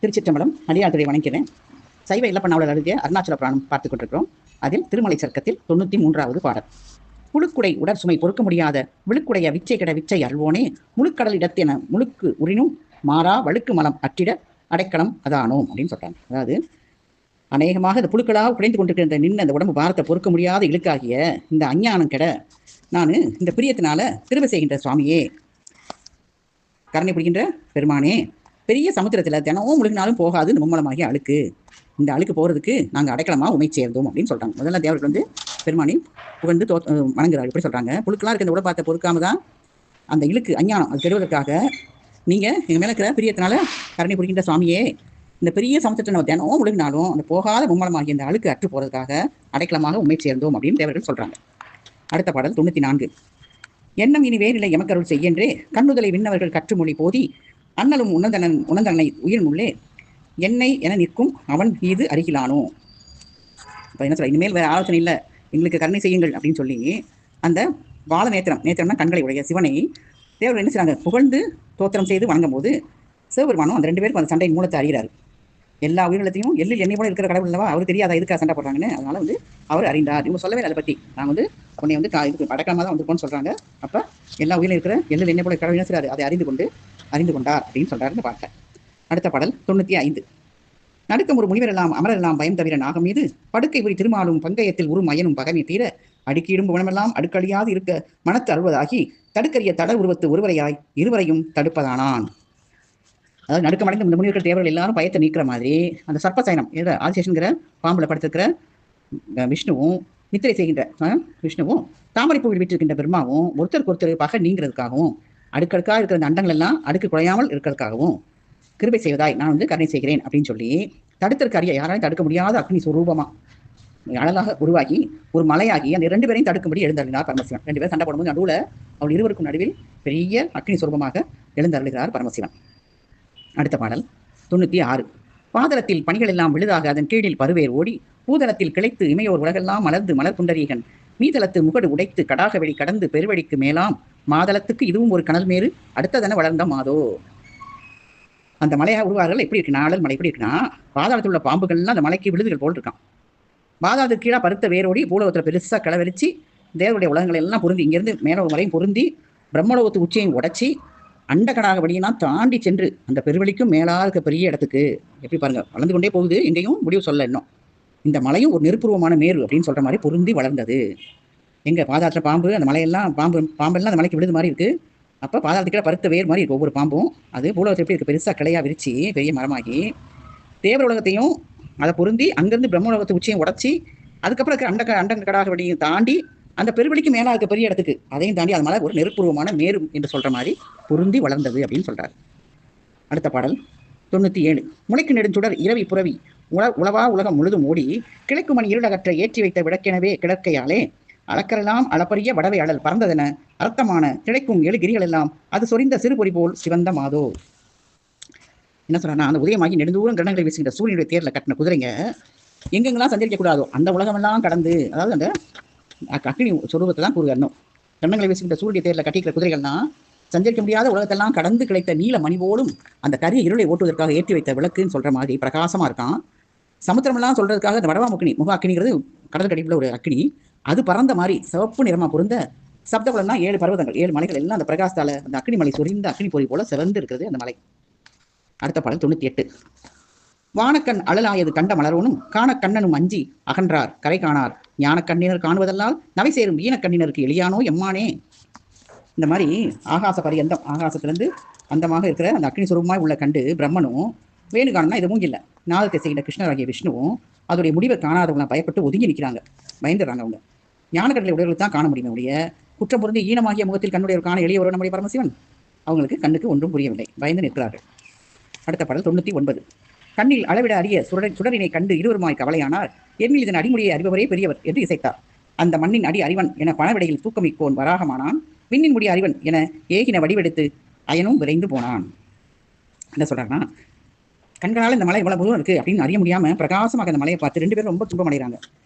திருச்சிற்றம்பலம். அடியார்களை வணங்கிறேன். சைவ இல்லப்பண்ணாவலர் அருகே அருணாச்சல புராணம் பார்த்துக் கொண்டிருக்கிறோம். அதில் திருமலை சர்க்கத்தில் 93வது பாடல். புழுக்குடை உடற் சுமை பொறுக்க முடியாத விழுக்குடைய விச்சை கிட விச்சை அல்வோனே முழுக்கடல் இடத்தென முழுக்கு உரினும் மாறா வழுக்கு மலம் அற்றிட அடைக்கலம் அதானோம் அப்படின்னு சொல்றாங்க. அதாவது அநேகமாக இந்த புழுக்களாக குறைந்து கொண்டிருக்கிற இந்த நின்று அந்த உடம்பு பாரத்தை பொறுக்க முடியாத இழுக்காகிய இந்த அஞ்ஞானம் கெட நான் இந்த பிரியத்தினால திரும்ப செய்கின்ற சுவாமியே, கருணை புரிகின்ற பெருமானே, பெரிய சமுத்திரத்தில் தினமும் முழுகினாலும் போகாது மும்மலமாகிய அழுக்கு, இந்த அழுக்கு போகிறதுக்கு நாங்கள் அடைக்கலமாக உமை சேர்ந்தோம் அப்படின்னு சொல்கிறாங்க. முதல்ல தேவர்கள் வந்து பெருமானை புகழ்ந்து வணங்குறாரு. எப்படி சொல்கிறாங்க? புழுக்கெல்லாம் இருக்க இந்த உடற்பாத்தை பொறுக்காம தான் அந்த இழுக்கு அஞ்ஞானம் அது கெடுவதற்காக நீங்கள் எங்கள் மேலே இருக்கிற பிரியத்தினால கருணை புரிகின்ற சுவாமியே, இந்த பெரிய சமுத்திரத்தை நம்ம தினமும் முழுகினாலும் அந்த போகாத மும்மலமாகிய இந்த அழுக்கு அற்று போகிறதுக்காக அடைக்கலமாக உண்மை சேர்ந்தோம் அப்படின்னு தேவர்கள் சொல்கிறாங்க. அடுத்த பாடல் 94. எண்ணம் இனி வேறில்லை எமக்கருள் செய்யென்றே கண்ணுதலை விண்ணவர்கள் கற்றுமொழி போதி அண்ணலும் உணர்ந்தனை உயிரினுள்ளே என்னை என நிற்கும் அவன் மீது அருகிலானோ. இப்போ என்ன சொல்ற, இனிமேல் வேற ஆலோசனை இல்லை, எங்களுக்கு கருணை செய்யுங்கள் அப்படின்னு சொல்லி அந்த வாழ நேத்திரம்னா கண்களை உடைய சிவனை தேவர்கள் என்ன செய்றாங்க? புகழ்ந்து தோத்திரம் செய்து வணங்கும் போது சிவபெருமானும் அந்த 2 பேருக்கும் அந்த சண்டையின் மூலத்தை அறிகிறார். எல்லா உயிரினத்தையும் எள்ளில் எண்ணெய் போல இருக்கிற கடவுள் இல்லவா, அவருக்கு தெரியாதா எதுக்காக சண்டை போடுறாங்கன்னு. அதனால வந்து அவர் அறிந்தார். இவங்க சொல்லவே அதை பற்றி நான் வந்து உன்னை வந்து இதுக்கு அடக்கமாக தான் வந்திருக்கோன்னு சொல்றாங்க. அப்போ எல்லா உயிரிலும் இருக்கிற எள்ளில் எண்ணெய் போல கடவுள் என்ன செய்றாரு? அதை அறிந்து கொண்டார் அப்படின்னு சொல்றாரு இந்த பாட்டை. அடுத்த பாடல் 95. நடுக்கம் ஒரு முனிவரெல்லாம் அமரெல்லாம் பயம் தவிர நாகம் மீது படுக்கை உரி திருமாலும் பங்கயத்தில் உரு மயனும் பகமை தீர அடுக்கிடும் குணமெல்லாம் அடுக்களியாது இருக்க மனத்து அருள்வதாகி தடுக்கரிய தடர் உருவத்து ஒருவரையாய் இருவரையும் தடுப்பதானான். அதாவது நடுக்கமடைந்த இந்த முனிவர்கள் தேவர்கள் எல்லாரும் பயத்தை நீக்கிற மாதிரி அந்த சர்ப்பசயனம் ஆதிசேஷன்கிற பாம்புல படுத்திருக்கிற விஷ்ணுவும் நித்திரை செய்கின்ற விஷ்ணுவும் தாமரைப்பூவில் வீட்டிருக்கின்ற பிரம்மாவும் ஒருத்தருக்கு பகை நீங்கிறதுக்காகவும் அடுக்கடுக்காக இருக்கிற அந்த அண்டங்கள் எல்லாம் அடுக்கு குறையாமல் இருக்கிறதுக்காகவும் கிருபை செய்வதாய் நான் வந்து கருணை செய்கிறேன் அப்படின்னு சொல்லி தடுத்திருக்க அறிய யாராலையும் தடுக்க முடியாத அக்னி சுரூபமா அழகாக உருவாகி ஒரு மலையாகி அந்த 2 பேரையும் தடுக்கும்படி எழுந்தருளினார் பரமசிவன். 2 பேரும் சண்டை போடும்போது நடுவில் அவள் இருவருக்கும் நடுவில் பெரிய அக்னி சுரூபமாக எழுந்தருளுகிறார் பரமசிவன். அடுத்த பாடல் 96. பாதளத்தில் பணிகள் எல்லாம் விழுதாக அதன் கீழில் பருவேர் ஓடி பூதளத்தில் கிளைத்து இமையோர் உலகெல்லாம் மலர்ந்து மலர் புண்டரீகன் மீதளத்து முகடு உடைத்து கடாக வெளி கடந்து பெருவழிக்கு மேலாம் மாதளத்துக்கு இதுவும் ஒரு கனல் மேறு அடுத்ததென வளர்ந்த மாதோ. அந்த மலையாக உருவார்கள் எப்படி இருக்குன்னா, அழல் மலை எப்படி இருக்குன்னா, பாதாளத்தில் உள்ள பாம்புகள்லாம் அந்த மலைக்கு விழுதுகள் போல் இருக்கான். பாதாளத்துக்கு கீழே பருத்த வேரோடி பூலோகத்தில் பெருசாக கிளவரிச்சு தேவருடைய உலகங்களை எல்லாம் பொருந்தி இங்கேருந்து மேலோக வரையும் பொருந்தி பிரம்மலோகத்து உச்சியையும் உடைச்சி அண்டகடாக வழியெல்லாம் தாண்டி சென்று அந்த பெருவெளிக்கும் மேலாக இருக்க பெரிய இடத்துக்கு எப்படி பாருங்க வளர்ந்து கொண்டே போகுது. எங்கேயும் முடிவு சொல்ல இன்னும் இந்த மலையும் ஒரு நெருப்புருவமான மேரு அப்படின்னு சொல்ற மாதிரி பொருந்தி வளர்ந்தது. எங்க பாதாளத்தில் பாம்பு அந்த மலையெல்லாம் பாம்பெல்லாம் அந்த மலைக்கு விழுது மாதிரி இருக்கு. அப்போ பாதாளத்துக்கிட்ட பருத்த வேர் மாதிரி இருக்கு ஒவ்வொரு பாம்பும். அது பூலோகத்தில் எப்படி இருக்கு? பெருசாக கிளையா விரிச்சு பெரிய மரமாகி தேவர உலகத்தையும் அதை பொருந்தி அங்கிருந்து பிரம்மலோகத்தை உச்சியும் உடச்சி அதுக்கப்புறம் இருக்கிற அண்டங்கடாக வழியும் தாண்டி அந்த பெருவெளிக்கு மேலே இருக்க பெரிய இடத்துக்கு அதையும் தாண்டி அது மேலே ஒரு நெருப்புருவமான மேரு என்று சொல்ற மாதிரி பொருந்தி வளர்ந்தது அப்படின்னு சொல்றாரு. அடுத்த பாடல் 97. முளைக்கு நெடுஞ்சுடர் இரவி புறவி உளவா உலகம் முழுதும் ஓடி கிழக்குமணி இருளகற்ற ஏற்றி வைத்த விளக்கெனவே கிழக்கையாலே அளக்கரெல்லாம் அளப்பரிய வடவை அழல் பறந்ததென அர்த்தமான திளைக்கும் 7 கிரிகள் எல்லாம் அது சொரிந்த சிறுபொறி போல் சிவந்த மாதோ. என்ன சொல்றாங்கன்னா, அந்த உதயமாகி நெடுந்தூரம் கிரணங்களை வீசுகின்ற சூரியனுடைய தேர்ல கட்டின குதிரைங்க எங்கெங்கெல்லாம் சஞ்சரிக்க கூடாதோ அந்த உலகமெல்லாம் கடந்து, அதாவது அந்த அக்னி சொரூபத்தை தான் கூறுகணும். கிரணங்களை வீசுகின்ற சூரிய தேர்ல கட்டிக்கிற குதிரைகள்லாம் சஞ்சரிக்க முடியாத உலகத்தெல்லாம் கடந்து கிடைத்த நீல மணி போலும் அந்த கரிய இருளை ஓட்டுவதற்காக ஏற்றி வைத்த விளக்குன்னு சொல்ற மாதிரி பிரகாசமா இருக்கான். சமுத்திரமெல்லாம் சொல்றதுக்காக இந்த வடவாமுக்கினி முக அக்னிங்கிறது கடல் கடிப்புல ஒரு அக்னி, அது பறந்த மாதிரி சிவப்பு நிறமா பொருந்த சப்தகுலம்னா 7 பர்வதங்கள் 7 மலைகள் எல்லாம் அந்த பிரகாசத்தால அந்த அக்னி மலை சொரிந்த அக்னி பொறி போல சிவந்து இருக்கிறது அந்த மலை. அடுத்த பாடல் 98. வானக்கண் அழலாயது கண்ட மலரோனும் காணக்கண்ணனும் அஞ்சி அகன்றார் கரை காணார் ஞானக்கண்ணினர் காணுவதெல்லாம் நவை சேரும் ஈனக்கண்ணினருக்கு எளியானோ எம்மானே. இந்த மாதிரி ஆகாச பரியந்தம் ஆகாசத்திலிருந்து அந்தமாக இருக்கிற அந்த அக்னி சுரூபமாய் உள்ள கண்டு பிரம்மனும் வேணு காணனா இதுவும் இல்லை நாதத்தை செய்கிற கிருஷ்ணராகிய விஷ்ணுவும் அதோடைய முடிவை காணாதவங்களாம் பயப்பட்டு ஒதுங்கி நிற்கிறாங்க, பயந்துடுறாங்க. அவங்க ஞானக்கடலை உடையவர்களுக்கு தான் காண முடியுமே உடைய குற்றம் பொருந்தி ஈனமாகிய முகத்தில் கண்ணுடைய காண எளியவரோ நம்முடைய பரமசிவன் அவங்களுக்கு கண்ணுக்கு ஒன்றும் புரியவில்லை, பயந்து நிற்கிறார்கள். அடுத்த பாடல் 99. கண்ணில் அளவிட அறிய சுடரினை கண்டு இருவருமாய் கவலையானார் எண்ணில் இதன் அடிமுடியை அறிபவரே பெரியவர் என்று இசைத்தார். அந்த மண்ணின் அடி அறிவன் என பணவிடையில் தூக்கமிக்கோன் வராகமானான் விண்ணின் முடி அறிவன் என ஏகின வடிவெடுத்து அயனும் விரைந்து போனான். என்ன சொல்றாங்கன்னா, கண்களால் இந்த மலை இவ்வளவு தூரம் இருக்கு அப்படின்னு அறிய முடியாம பிரகாசமாக அந்த மலையை பார்த்து 2 பேரும் ரொம்ப துன்பம் அடைகிறாங்க.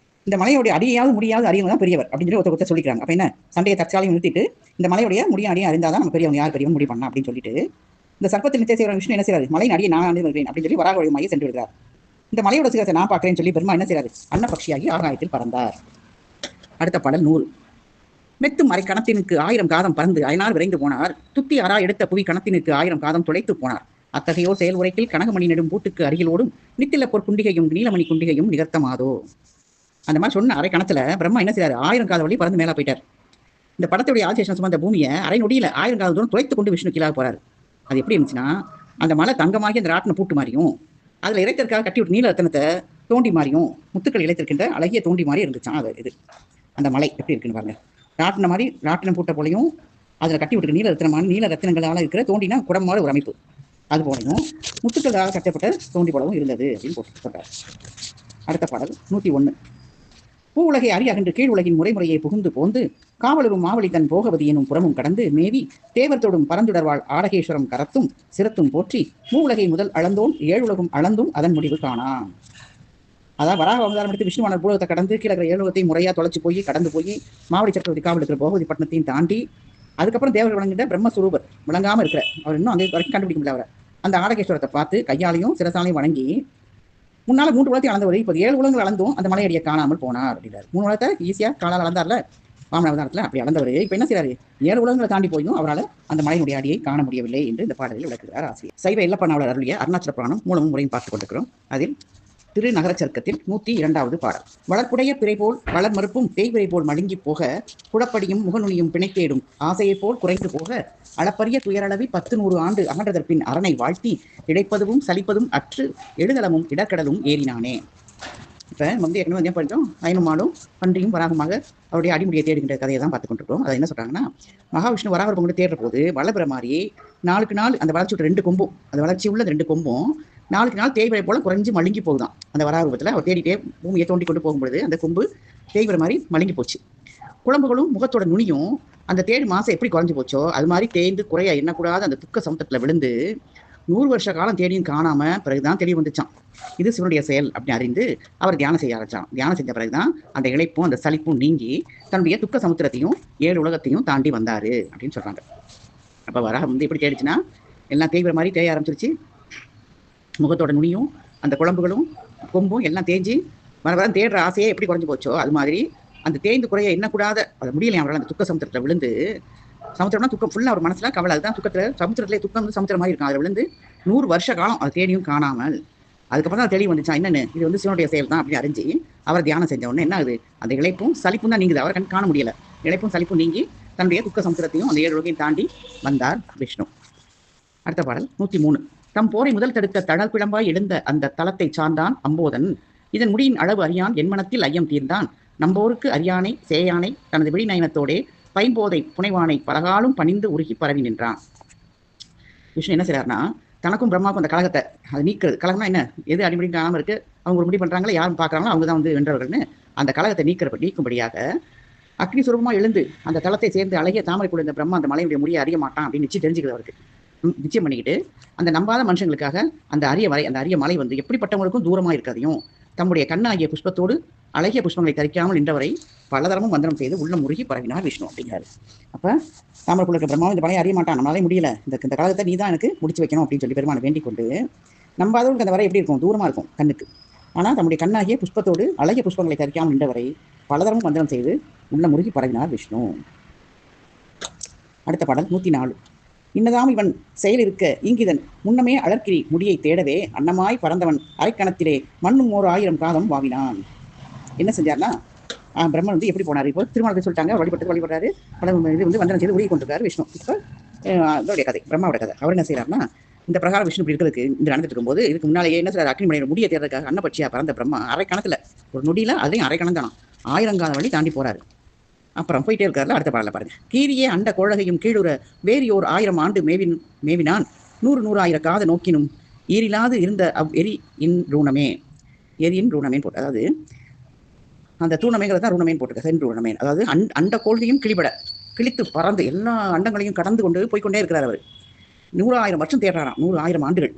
இந்த மலையோடைய அடியாவது முடியாது அறியவங்க தான் பெரியவர் அப்படின்னு சொல்லி ஒருத்தர் சொல்லிக்கிறாங்க. அப்ப என்ன சண்டையை தற்சாலையும் நிறுத்திட்டு இந்த மலையோடைய முடியும் அடியும் அறிந்தாதான் நம்ம பெரியவங்க யார் பெரியவங்க முடிவு பண்ணலாம் அப்படின்னு சொல்லிட்டு இந்த சர்ப்பத்தில் நிச்சய செய்கிற விஷ்ணு என்ன செய்யறாரு, மலையின் அடியை நான் வருகிறேன் அப்படின்னு சொல்லி வராக வழியுமாகி சென்று விடுகிறார். இந்த மலையோட சிகரத்தை நான் பார்க்கிறேன்னு சொல்லி பிரம்மா என்ன செய்யறாரு, அன்னபக்ஷியாகி ஆகாயத்தில் பறந்தார். அடுத்த பாடல் 100. மெத்தும் அரை கணத்தினுக்கு 1000 காதம் பறந்து அயனார் விரைந்து போனார். துத்தி அரா எடுத்த புவி கணத்தினுக்கு 1000 காதம் துளைத்து போனார். அத்தகையோர் செயல் உரைக்கில் கனகமணி நெடும் பூட்டுக்கு அருகிலோடும் நித்தில பொற் குண்டிகையும் நீலமணி குண்டிகையும் நிகர்த்தமாதோ. அந்த மாதிரி சொன்ன அரை கணத்துல பிரம்மா என்ன செய்யாரு, 1000 காத வழி பறந்து மேலே போயிட்டார். இந்த படத்துடைய ஆதிசேஷன் சுமந்த பூமியை அரை நொடியில 1000 காத தூரம் துளைத்து கொண்டு விஷ்ணு கீழாக போறாரு. அது எப்படி இருந்துச்சுன்னா, அந்த மலை தங்கமாகி அந்த ராட்டின பூட்டு மாதிரியும், அதுல இறைத்திற்காக கட்டி விட்டு நீல ரத்தனத்தை தோண்டி மாதிரியும், முத்துக்கள் இழைத்திருக்கின்ற அழகிய தோண்டி மாதிரி இருந்துச்சான். அது இது அந்த மலை எப்படி இருக்குன்னு பாருங்க. ராட்டின மாதிரி ராட்டினம் பூட்ட போலையும், அதில் கட்டி விட்டுருக்கு நீல ரத்தினங்களால் இருக்கிற தோண்டினா குடமான ஒரு அமைப்பு, அது போலையும் முத்துக்களால் கட்டப்பட்ட தோண்டி போலவும் இருந்தது அப்படின்னு போட்டு சொல்றாரு. அடுத்த பாடல் 101. பூ உலகை அகன்று கீழ் உலகின் முறைமுறையை புகுந்து போந்து காவலரும் மாவழி தன் போகவதி எனும் புறமும் கடந்து மேவி தேவர்த்தோடும் பரந்துடர்வாள் ஆடகேஸ்வரம் கரத்தும் சிரத்தும் போற்றி மூ உலகை முதல் அளந்தோன் 7 உலகம் அளந்தும் அதன் முடிவு காணாம். அதாவது வராக அவதாரம் எடுத்து விஷ்ணுவான பூலகத்தை கடந்து கீழே 7 உலகத்தையும் முறையா தொலைச்சு போய் கடந்து போய் மாவடி சக்கரவர்த்தி காவல் இருக்கிற போகவதி பட்டணத்தையும் தாண்டி அதுக்கப்புறம் தேவர் விளங்கிட்ட பிரம்மஸ்வரூபர் விளங்காம இருக்கிற அவர் இன்னும் அந்த வரைக்கும் கண்டுபிடிக்க முடியல. அவரை அந்த ஆடகேஸ்வரத்தை பார்த்து கையாலையும் சிரசாலையும் வணங்கி முன்னால 3 உலகத்தையும் அளந்தவர் இப்போ 7 உலகங்கள் அளந்தும் அந்த மலையடியை காணாமல் போனார் அப்படின்றார். 3 உலகத்தை ஈஸியா காலால் அளந்தார்ல வாமன அவதாரத்தில், அப்படி அளந்தவர் இப்போ என்ன செய்யறாரு, 7 உலகங்களை தாண்டி போயும் அவரால் அந்த மலையினுடைய அடியை காண முடியவில்லை என்று இந்த பாடலில் விளக்குகிறார் ஆசிரியர். சைவ இல்லப்பண்ணாவலர் அருளிய அருணாச்சல புராணம் மூலமும் முறையும் பார்த்துக் கொண்டிருக்கிறோம். அதில் திருநகர சர்க்கத்தில் 102வது பாடல். வளர்ப்புடைய பிறை போல் வளர் மறுப்பும் தேய்விரை போல் மழுங்கி போக குடப்படியும் முகநுனியும் பிணைத்தேடும் ஆசையை போல் குறைந்து போக அளப்பரிய துயரளவி 10-100 ஆண்டு அகன்றதற்பின் அரணை வாழ்த்தி இடைப்பதுவும் சலிப்பதும் அற்று எழுதலமும் இடர்கடலும் ஏறினானே. இப்போ வந்து ஏற்கனவே படித்தோம், அயனும் மாடும் பன்றியும் வராகமாக அவருடைய அடிமுடியை தேடுகின்ற கதையை தான் பார்த்து கொண்டிருக்கோம். அதை என்ன சொல்றாங்கன்னா, மகாவிஷ்ணு வராகர் கொண்டு தேடுற போது வளர்ப்புற மாதிரி நாளுக்கு நாள் அந்த வளர்ச்சி விட்டு 2 கொம்பும், அந்த வளர்ச்சி உள்ள 2 கொம்பும் நாளுக்கு நாள் தேய்வரை போல குறைஞ்சு மழுங்கி போகுதான். அந்த வராகத்தில் அவர் தேடிட்டே பூமியை தோண்டி கொண்டு போகும்பொழுது அந்த கொம்பு தேய்வர மாதிரி மழுங்கி போச்சு. குழம்புகளும் முகத்தோட நுனியும் அந்த தேடு மாசம் எப்படி குறைஞ்சு போச்சோ அது மாதிரி தேய்ந்து குறைய எண்ணக்கூடாத அந்த துக்க சமுத்திரத்தில் விழுந்து 100 வருஷ காலம் தேடியும் காணாம பிறகுதான் தெரிய வந்துச்சான். இது சிவனுடைய செயல் அப்படின்னு அறிந்து அவர் தியானம் செய்ய ஆரம்பிச்சான். தியானம் செஞ்ச பிறகுதான் அந்த இழைப்பும் அந்த சலிப்பும் நீங்கி தன்னுடைய துக்க சமுத்திரத்தையும் 7 உலகத்தையும் தாண்டி வந்தாரு அப்படின்னு சொல்றாங்க. அப்ப வராக வந்து எப்படி தேடிச்சுன்னா, எல்லாம் தேய்வர மாதிரி தேய ஆரம்பிச்சிருச்சு. முகத்தோட நுனியும் அந்த குழம்புகளும் கொம்பும் எல்லாம் தேஞ்சு வர தேடுற ஆசையே எப்படி குறைஞ்சு போச்சோ அது மாதிரி அந்த தேய்ந்து குறைய எண்ணக்கூடாத அது முடியலையா அவரால் அந்த துக்க சமுத்திரத்தில் விழுந்து, சமுத்திரம்னா துக்கம் ஃபுல்லாக அவர் மனசுல கவலை, அதுதான் துக்கத்தில் சமுத்திரத்திலே துக்கம் வந்து சமுத்திரம் மாதிரி இருக்கும். அதில் விழுந்து 100 வருஷ காலம் அதை தேடியும் காணாமல் அதுக்கப்புறம் தான் தெளிவு வந்துச்சா, என்னன்னு இது வந்து சிவனுடைய செயல் தான் அப்படின்னு அறிஞ்சு அவர் தியானம் செஞ்ச உடனே என்ன ஆகுது, அந்த இழைப்பும் சலிப்பும் தான் நீங்குது. அவர் கண் காண முடியல, இழைப்பும் சலிப்பும் நீங்கி தன்னுடைய துக்க சமுத்திரத்தையும் அந்த 7 உலகையும் தாண்டி வந்தார் விஷ்ணு. அடுத்த பாடல் 103. தம் போரை முதல் தடுத்த தழல் பிழம்பாய் எழுந்த அந்த தலத்தை சார்ந்தான் அம்போதன். இதன் முடியின் அளவு அறியான் என் மனத்தில் ஐயம் தீர்ந்தான். நம்போருக்கு அரியானை சேயானை தனது விழிநயனத்தோடே பைம்போதை புனைவானை பலகாலும் பணிந்து உருகி பரவி நின்றான். விஷ்ணு என்ன செய்யறாருன்னா, தனக்கும் பிரம்மாவுக்கும் அந்த கழகத்தை அதை நீக்கிறது. கழகம்னா என்ன, எது அடிப்படை காணாமல் இருக்கு, அவங்க ஒரு முடிவு பண்றாங்களோ யாரும் பார்க்குறாங்களோ அவங்க தான் வந்து வென்றவர்கள்னு அந்த கழகத்தை நீக்கும்படியாக அக்னி சுரூபமாக எழுந்து அந்த தளத்தை சேர்ந்து அழகிய தாமரை கூட இந்த பிரம்மா அந்த மலையுடைய முடியை அறிய மாட்டான் அப்படின்னு நிச்சயம் தெரிஞ்சுக்கிறது. அவருக்கு நிச்சயம் பண்ணிக்கிட்டு அந்த நம்பாத மனுஷங்களுக்காக அந்த அரிய மலை வந்து எப்படிப்பட்டவங்களுக்கும் தூரமாக இருக்காதையும் தம்முடைய கண்ணாகிய புஷ்பத்தோடு அழகிய புஷ்பங்களை தரிக்காமல் நின்றவரை பலதரமும் மந்திரம் செய்து உள்ள முருகி பரவினார் விஷ்ணு அப்படிங்கிறாரு. அப்போ தாமரைக்குள்ள இருக்க பிரம்மாவும் இந்த மலையை அறிய மாட்டான், நம்மளாலே முடியல, இந்த கழகத்தை நீ தான் எனக்கு முடிச்சு வைக்கணும் அப்படின்னு சொல்லி பெருமானை வேண்டிக் கொண்டு நம்பாதவங்களுக்கு அந்த வரை எப்படி இருக்கும், தூரமாக இருக்கும் கண்ணுக்கு. ஆனால் தம்முடைய கண்ணாகிய புஷ்பத்தோடு அழகிய புஷ்பங்களை தரிக்காமல் நின்றவரை பலதரமும் மந்திரம் செய்து உள்ள முருகி பரவினார் விஷ்ணு. அடுத்த பாடல் 104. இன்னதாம் இவன் செயல் இருக்க இங்கிதன் முன்னமே அழற்கிரி முடியை தேடவே அன்னமாய் பறந்தவன் அரைக்கணத்திலே மண்ணும் 1000 காதம் வாவினான். என்ன செஞ்சார்னா, பிரம்மன் வந்து எப்படி போனார், இப்போ திருமணத்தை சொல்லிட்டாங்க, வழிபடுறாரு, இது வந்து வந்தனம் செய்து உருகி கொண்டிருக்காரு விஷ்ணு. இப்போ அதோடைய கதை, பிரம்மாவோட கதை. அவர் என்ன செய்யறாருன்னா, இந்த பிரகாரம் விஷ்ணு இப்படி இருக்கிறதுக்கு இந்த நடந்துட்டு இருக்கும்போது இதுக்கு முன்னாலேயே என்ன செய்யறாரு, அக்னிமலையோட முடியை தேடுறதுக்காக அன்னபட்சியா பறந்த பிரம்மா அரைக்கணத்துல ஒரு நொடியில அதையும் அரைக்கணம் தானா 1000 காத வழி தாண்டி போறாரு. அப்புறம் போயிட்டே இருக்காருல. அடுத்த பாடல பாருங்க. கீரியே அண்ட கோழகையும் கீழுற வேறியோர் 1000 ஆண்டு மேவினான் 100 காத நோக்கினும் ஈரிலாது இருந்த எரி இன் ரூணமே. எரியின் ரூணமேன் போட்டு, அதாவது அந்த தூணமேங்கிறது தான் ரூணமேன் போட்டுருக்க, சென் ரூணமேன். அதாவது அண்ட கோள்கையும் கிழித்து பறந்து எல்லா அண்டங்களையும் கடந்து கொண்டு போய்கொண்டே இருக்கிறார் அவர். 100,000 வருஷம் தேடுறாராம், 100,000 ஆண்டுகள்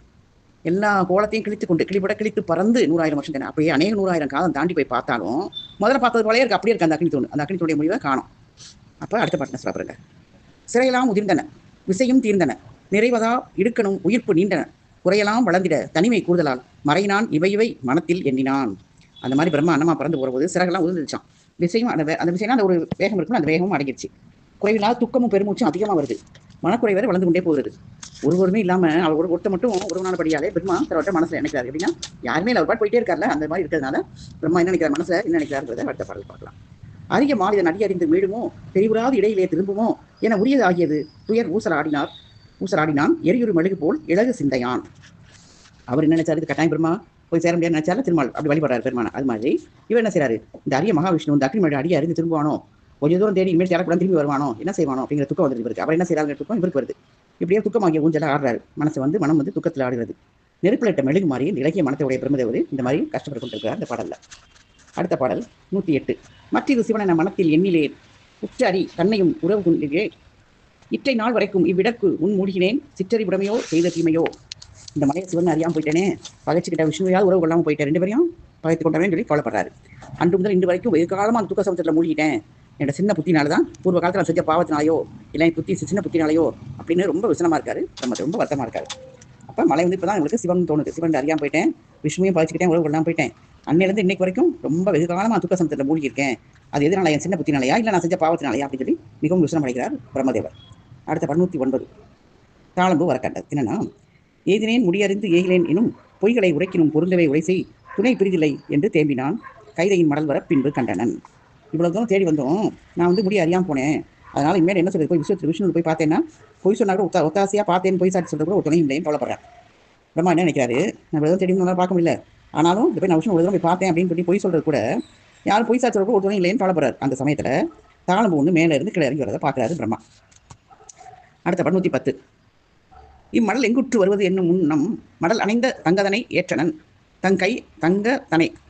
எல்லா கோலத்தையும் கிழித்து பறந்து 100,000 வருஷம் தேவை. அப்படியே அநேக 100,000 காலம் தாண்டி போய் பார்த்தாலும் முதல்ல பார்த்தது போலயே இருக்கு, அப்படியே இருக்கு அந்த அக்னி தூண். அந்த அக்னி தூணுடைய முடிவை காணும். அப்போ அடுத்த பாட்டு சொல்ல பாருங்க. சிறையெல்லாம் உதிர்ந்தன விசையும் தீர்ந்தன நிறைவதா இடுக்கணும் உயிர்ப்பு நீண்ட குறையெல்லாம் வளர்ந்திட தனிமை கூடுதலால் மறையினான் இவை இவை மனத்தில் எண்ணினான். அந்த மாதிரி பிரம்மா அன்னமா பறந்து போகும்போது சிறகெல்லாம் உதிர்ந்துச்சான். விஷயம் அந்த விஷயம் அந்த ஒரு வேகம் இருக்குன்னு அந்த வேகமும் அடங்கிடுச்சு. குறைவில்லாத துக்கமும் பெருமூச்சும் அதிகமாக வருது. மனக்குறை வேறு வளர்ந்து கொண்டே போகுது. ஒருவருமே இல்லாமல் அவர் ஒருத்த மட்டும் ஒருவனானபடியாலே பிரம்மா தரோட்ட மனசில் நினைக்கிறார். எப்படின்னா யாருமே அவர் பாட்டு போயிட்டே இருக்கார்ல, அந்த மாதிரி இருக்கிறதுனால பிரம்மா என்ன நினைக்கிறார், மனசில் என்ன நினைக்கிறாருன்றதை அடுத்த பாடல் பார்க்கலாம். அரிய மாநில நடிகறிந்து மீளுமோ தெரிவுறாது இடையிலே திரும்புமோ என உரியது ஆகியது துயர் ஊசலாடினான் எரியுறு மெழுகு போல் இலகு சிந்தையான். அவர் என்ன நினைச்சாரு, இது கட்டாயம் பிரம்மா போய் சேர முடியாது நினைச்சால திருமால் அப்படி வழிபடுறாரு பெருமான. அது மாதிரி இவர் என்ன செய்யறாரு, இந்த அரிய மகாவிஷ்ணு இந்த அக்னி மழை அடியை அறிந்து திரும்புவானோ, கொஞ்சம் தூரம் தேடி இனிமேல் தேடக்கூடாது திரும்பி வருவானோ, என்ன செய்வானோ அப்படிங்கிற துக்கம் வந்து இருக்கு. அவர் என்ன செய்யறாங்க துக்கம் இவருக்கு வருது. இப்படியே துக்கமாகிய ஊஞ்சல ஆடுறாரு. மனம் வந்து துக்கத்தில் ஆடுகிறது. நெருப்பிலிட்ட மெழுகு மாதிரி இலக்கிய மனத்தையுடைய பிரம்மதேவர் இந்த மாதிரி கஷ்டப்பட்டு கொண்டிருக்கிறார் அந்த பாடல்ல. அடுத்த பாடல் 108. மற்றிது சிவனென மனத்தில் எண்ணிலே உற்றறி தன்னையும் உறவு கொண்டிலே இற்றை நாள் வரைக்கும் இவ்விடற்கு உன் மூழ்கினேன் சிற்றறிவுடைமையோ செய்த தீமையோ. இந்த மலையை சிவன் அறியாமல் போயிட்டேனே, பகைச்சுக்கிட்ட விஷ்ணுவையாவது உறவு கொள்ளாமல் போயிட்டேன், 2 பேரையும் பகைத்து கொண்டவன் சொல்லி கவலைப்படுறாரு. அன்று முதல் இன்று வரைக்கும் வெகு காலமாக அந்த துக்க சமுத்திரத்தில் மூழ்கிட்டேன். என்னோட சின்ன புத்தினால தான், பூர்வ காலத்தில் நான் செஞ்ச பாவத்தினாலையோ இல்லை புத்தி சின்ன புத்தினாலையோ அப்படின்னு ரொம்ப விசனமாக இருக்காரு. ரொம்ப வருத்தமாக இருக்காரு. அப்போ மலை வந்து இப்போ தான் எங்களுக்கு சிவன் தோணுது. சிவன் அறியாமல் போயிட்டேன், விஷ்ணுவையும் பகைச்சுக்கிட்டேன், உறவு கொள்ளாமல் போயிட்டேன். அன்னையிலேருந்து இன்னைக்கு வரைக்கும் ரொம்ப வெகு காலமாக துக்க சமுத்திரத்தில் மூழ்கியிருக்கேன். அது எதனால, என் சின்ன புத்தினாலையா இல்லை நான் செஞ்ச பாவத்தினாலையா அப்படின்னு சொல்லி மிகவும் விசனம் அடைகிறார் பிரம்மதேவர். அடுத்த 109 தாளம்பு வரக்கண்டது. என்னன்னா, ஏதினேன் முடியறிந்து ஏகிலேன் எனும் பொய்களை உரைக்கினும் பொருந்தவே உரைசை துணை பிரிதில்லை என்று தேம்பினான் கைதையின் மடல் வர பின்பு கண்டனன். இவ்வளவு தூரம் தேடி வந்தோம், நான் வந்து முடிய அறியாமல் போனேன். அதனால இனிமேல் என்ன சொல்றது, போய் விஷ்ணு போய் பார்த்தேன்னா பொய் சொன்னா கூட ஒத்தாசையாக பார்த்தேன், பொய் சாட்சி சொல்றது கூட ஒரு துணை இல்லைன்னு கவலைப்படுறேன். பிரம்மா என்ன நினைக்கிறாரு, நான் இவ்வளவு தேடி நல்லா பார்க்க முடியல, ஆனாலும் இந்த போய் நான் விஷ்ணு ஒரு தூரம் போய் பார்த்தேன் அப்படின்னு சொல்லி பொய் சொல்றது கூட யாரும் பொய் சாட்சி சொல்றது ஒரு துணை இல்லைன்னு கவலைப்படுறாரு. அந்த சமயத்தில் தாளம்பு ஒன்று மேலே இருந்து கீழே இறங்கி வரதை பார்க்குறாரு பிரம்மா. அடுத்த 110. இம்மடல் எங்குற்று வருவது என்னும் முன்னம் மடல் அணைந்த தங்கதனை ஏற்றனன்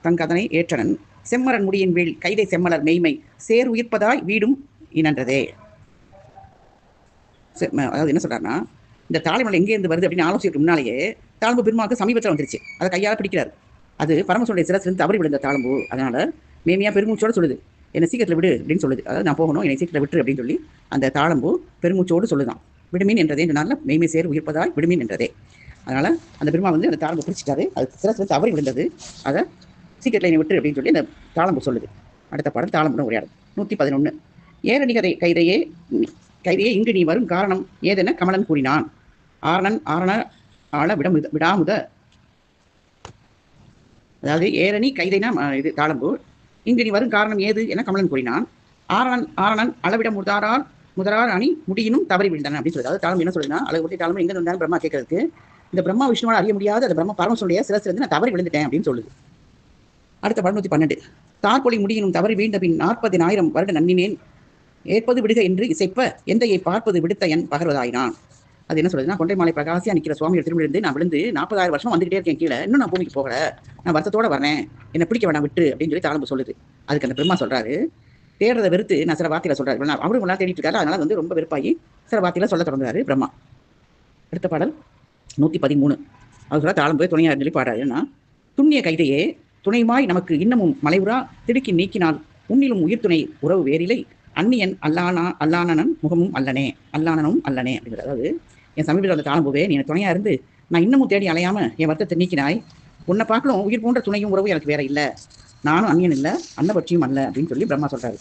தங்கதனை ஏற்றனன் செம்மரன் முடியின் வீழ் கைதை செம்மலர் மெய்மை சேர் உயிர்ப்பதாய் வீடும் இனன்றதே. அதாவது என்ன சொல்றாருன்னா, இந்த தாளைமலை எங்கேருந்து வருது அப்படின்னு ஆலோசிக்க முன்னாலேயே தாளம்பு பெருமாவுக்கு சமீபத்தில் வந்துருச்சு. அதை கையால் பிடிக்கிறார். அது பரமசுடைய சிரசிலிருந்து தவறி விழுந்த தாளம்பு. அதனால மேமையா பெருமூச்சோட சொல்லுது, என்னை சீக்கிரத்தில் விடு அப்படின்னு சொல்லுது. அதாவது நான் போகணும், என்னை சீக்கிரத்தில் விட்டு அப்படின்னு சொல்லி அந்த தாளம்பு பெருமூச்சோடு சொல்லுதான். விடுமீன் என்றதே என்றனால மெய்மை சேர் உயிர்ப்பதாய் விடுமீன் என்றதே. அதனால அந்த பெருமா வந்து அந்த தாளம்பு பிடிச்சிட்டாரு. அது சிரசில் தவறி விழுந்தது. அதை சீக்கிரத்தில் என்னை விட்டு அப்படின்னு சொல்லி அந்த தாளம்பு சொல்லுது. அடுத்த பாடல் தாளம்புடன் உரையாடல் 111. ஏரணிகரை கைதையே இங்கு நீ வரும் காரணம் ஏதென கமலன் கூறினான். ஆரண ஆள விடாமுத. அதாவது ஏரணி கைதைனா இது தாளம்பு. இங்கு நீ வரும் காரணம் ஏது என கமலன் கூறினான். ஆரணன் அளவிட முதரார் அணி முடியினும் தவறி விழுந்தன அப்படின்னு சொல்லி. அதாவது தாளம்பு என்ன சொல்லுன்னா, அளவு தாளம்பு எங்கே இருந்தாலும் பிரம்மா கேட்கறதுக்கு, இந்த பிரம்மா விஷ்ணுவால் அறிய முடியாத அந்த பிரம்மா பரமசுடைய சிரசிலிருந்து நான் தவறி விழுந்துட்டேன் அப்படின்னு சொல்லுது. அடுத்த 112. தார்பொலி முடியினும் தவறி வீழ்ந்த பின் 40,000 வருட நன்னினேன் ஏற்பது விடுக என்று இசைப்ப எந்தையை பார்ப்பது விடுத்த என் பகர்வதாயினான். அது என்ன சொல்லுதுன்னா, கொண்டை மாலை பிரகாசியா நிற்கிற சுவாமியோட திரும்பிலிருந்து நான் விழுந்து 40,000 வருஷம் வந்துகிட்டே இருக்கேன் கீழே, இன்னும் நான் பூமிக்கு போகல, நான் வருத்தத்தோட வரேன், என்னை பிடிக்க வேணாம் விட்டு அப்படின்னு சொல்லி தாளம்பு சொல்லுது. அதுக்கு அந்த பிரம்மா சொல்றாரு, தேடுறதை வெறுத்து நான் சில வார்த்தையில சொல்றாரு. அவரும் நல்லா தேடிட்டு இருக்காரு. அதனால வந்து ரொம்ப வெறுப்பாகி சில வார்த்தையில சொல்ல தொடங்குறாரு பிரம்மா. அடுத்த பாடல் 113. அவர் சொல்ல தாளம்பு துணையார் சொல்லி பாடுறாருன்னா, துண்ணிய கைதையே துணைமாய் நமக்கு இன்னமும் மலைவுரா திடுக்கி நீக்கினால் உன்னிலும் உயிர் துணை உறவு வேறிலை அந்நியன் அல்லானனும் அல்லனே அப்படிங்கிறது. அதாவது என் சமீபத்தில் அந்த தாளம்புவே நீ எனக்கு துணையா இருந்து நான் இன்னமும் தேடி அலையாம என் வருத்தத்தை நீக்கினாய். உன்னை பார்க்கலாம் உயிர் போன்ற துணையும் உறவும் எனக்கு வேற இல்லை, நானும் அந்நியன் இல்லை அன்னபட்சியும் அல்ல அப்படின்னு சொல்லி பிரம்மா சொல்றாரு.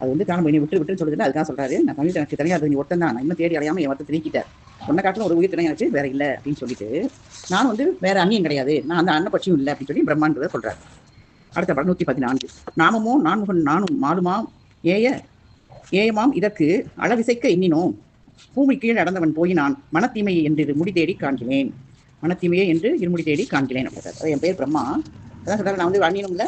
அது வந்து தாளம்பு நீ விட்டு சொல்லுதுன்னு அதுதான் சொல்றாரு, நான் சமீபத்தில் எனக்கு தனியாக நீ ஒருத்தன் தான், நான் இன்னும் தேடி அலையாம என் வருத்தத்தை நீக்கிட்டேன், உன்னை காட்டிலும் ஒரு உயிர் துணை எனக்கு வேற இல்லை அப்படின்னு சொல்லிட்டு நானும் வந்து வேற அந்நியன் கிடையாது, நான் அந்த அன்னபட்சியும் இல்லை அப்படின்னு சொல்லி பிரம்மான்றதை சொல்றாரு. அடுத்த பாடல் 114. நாமமோ நான்முகன் நானும் மாலுமாம் ஏயமாம் இதற்கு அளவிசைக்க எண்ணினோம் பூமி கீழ் அடர்ந்தவன் போயினான் மனத்தீமையை என்று முடி தேடி காண்கிறேன். மனத்தீமையை என்று இருமுடி தேடி காண்கிறேன் அப்படின்றார். அது என் பேர் பிரம்மா. அதான் சொல்றாரு, நான் வந்து அந்நியனும் இல்லை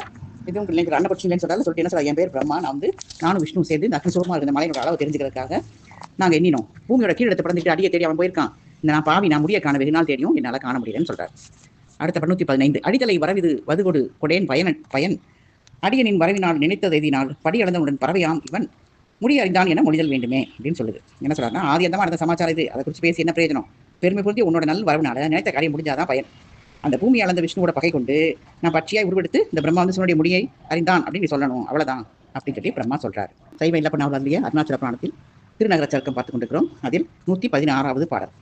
இதுவும் இல்லை அன்னபட்சி இல்லைன்னு சொல்லிட்டு என்ன சொல்றாரு, என் பேர் பிரம்மா, நான் வந்து நானும் விஷ்ணு சேர்ந்து இந்த அக்னிசூரமாக இருந்த மலையோட அளவு தெரிஞ்சுக்கிறதுக்காக நாங்கள் எண்ணினோம். பூமியோட கீழ் எடுத்து படந்துட்டு அடியை தேடி அவன் போயிருக்கான், இந்த நான் பாவி நான் முடிய காண வெகு நாள் தேடியும் என்னால் காண முடியலன்னு சொல்றாரு. அடுத்த 115. அடித்தலை வரவிது வதுகொடு கொடேன் பயன் அடியனின் வரவினால் நினைத்தது எதினால் படி அளந்தவுடன் பறவையாம் இவன் முடி அறிந்தான் என மொழிதல் வேண்டுமே அப்படின்னு சொல்லுது. என்ன சொல்றாருன்னா, ஆதி அந்தமா நடந்த சமாச்சாரம் இது, அதை குறித்து பேசி என்ன பிரயோஜனம், பெருமை பொருந்தி உன்னோட நல் வரவினால நினைத்த காரியம் முடிஞ்சாதான் பயன். அந்த பூமி அளந்த விஷ்ணுவோட பகை கொண்டு நான் பட்சியாய் உருவெடுத்து இந்த பிரம்மா வந்து சுவனுடைய முடியை அறிந்தான் அப்படின்னு சொல்லணும், அவ்வளவுதான் அப்படின்னு சொல்லி பிரம்மா சொல்றாரு. சைவ இல்லப்பண்ணாவிலேயே அருணாச்சல புராணத்தில் திருநகர சருக்கம் பார்த்து கொண்டிருக்கிறோம். அதில் 116வது பாடல்.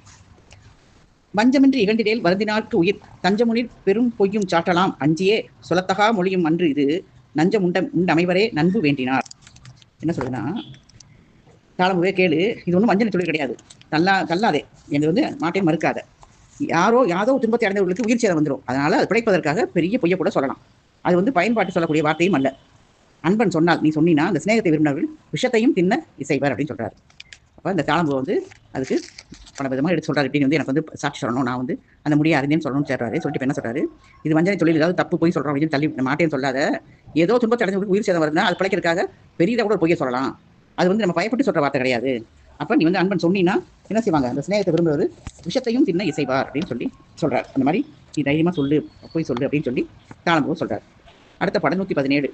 வஞ்சமின்றி இகழ்ந்திடேல் வருந்தினார்க்கு உயிர் தஞ்சமுனிர் பெரும் பொய்யும் சாட்டலாம் அஞ்சியே சொல்லத்தகா மொழியும் அன்று இது நஞ்சம் உண்டமைவரே நண்பு வேண்டினார். என்ன சொல்லுதுன்னா, தாளம்புவே கேளு, இது ஒன்றும் வஞ்சனை தொழில் கிடையாது, தள்ளாதே, என்று மாட்டேன் மறுக்காத. யாதோ துன்பத்தை அடைந்தவர்களுக்கு உயிர் சேதம் வந்துடும், அதனால அது பிழைப்பதற்காக பெரிய பொய்யை கூட சொல்லலாம். அது பயன்பாட்டு சொல்லக்கூடிய வார்த்தையும் அல்ல. அன்பன் சொன்னால் நீ சொன்னீங்கன்னா அந்த சிநேகத்தை விரும்பினவர்கள் விஷத்தையும் தின்ன இசைவர் அப்படின்னு சொல்றாரு. அப்போ இந்த தாளம்பு அதுக்கு பல விதமாக எடுத்து சொல்றாரு. இப்படின்னு எனக்கு சாட்சி சொல்லணும், நான் அந்த முடிய அறிந்தேன்னு சொல்லணும்னு சொல்றாரு. சொல்லிட்டு என்ன சொல்றாரு, இது வஞ்சனை தொழில், ஏதாவது தப்பு போய் சொல்றோம் அப்படின்னு தள்ளி மாட்டேன்னு சொல்லாத. ஏதோ துன்பத்தை அடைஞ்சவங்களுக்கு உயிர் சேதம் வருதுன்னா அது பிழைக்கிறதுக்காக பெரியதாக கூட ஒரு பொய்யை சொல்லலாம். அது நம்ம பயப்பட்டு சொல்ற வார்த்தை கிடையாது. அப்போ நீ அன்பன் சொன்னீங்கன்னா என்ன செய்வாங்க, அந்த சிநேகத்தை விரும்புவது விஷத்தையும் தின்ன இசைவார் அப்படின்னு சொல்றாரு. அந்த மாதிரி நீ தைரியமா சொல்லு, போய் சொல்லு அப்படின்னு சொல்லி தாளம்பு சொல்றாரு. அடுத்த படம் 117.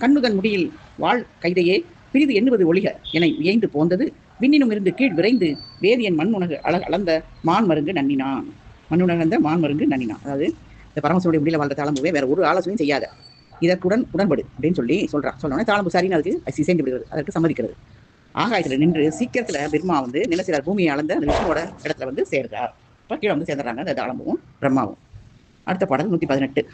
கண்ணுதன் முடியில் வாழ் கைதையே பிரிது எண்ணுவது ஒளிக என வியைந்து போந்தது விண்ணினும் இருந்து கீழ் விரைந்து வேதியன் மண்ணுணகு அளந்த மான் மருங்கு நன்னினான். மண்ணுணர்ந்த மான் மருங்கு நன்னினான். அதாவது இந்த பரமசிவனுடைய முடியல வாழ்ந்த தாளம்புவே வேற ஒரு ஆலோசனையும் செய்யாத, இதற்குடன் உடன்படு அப்படின்னு சொல்றான். சொன்னோடனே தாளம்பு சரின்னு அதுக்கு இசைந்து விடுகிறது, அதற்கு சம்மதிக்கிறது. ஆகாயத்தில் நின்று சீக்கிரத்தில் பிரம்மா நிலசிறார், பூமியை அளந்த அந்த விஷ்ணுவோட இடத்துல சேர்கிறார். இப்போ கீழே சேர்ந்துறாங்க அந்த தாளம்புவும் பிரம்மாவும். அடுத்த பாடல் 118.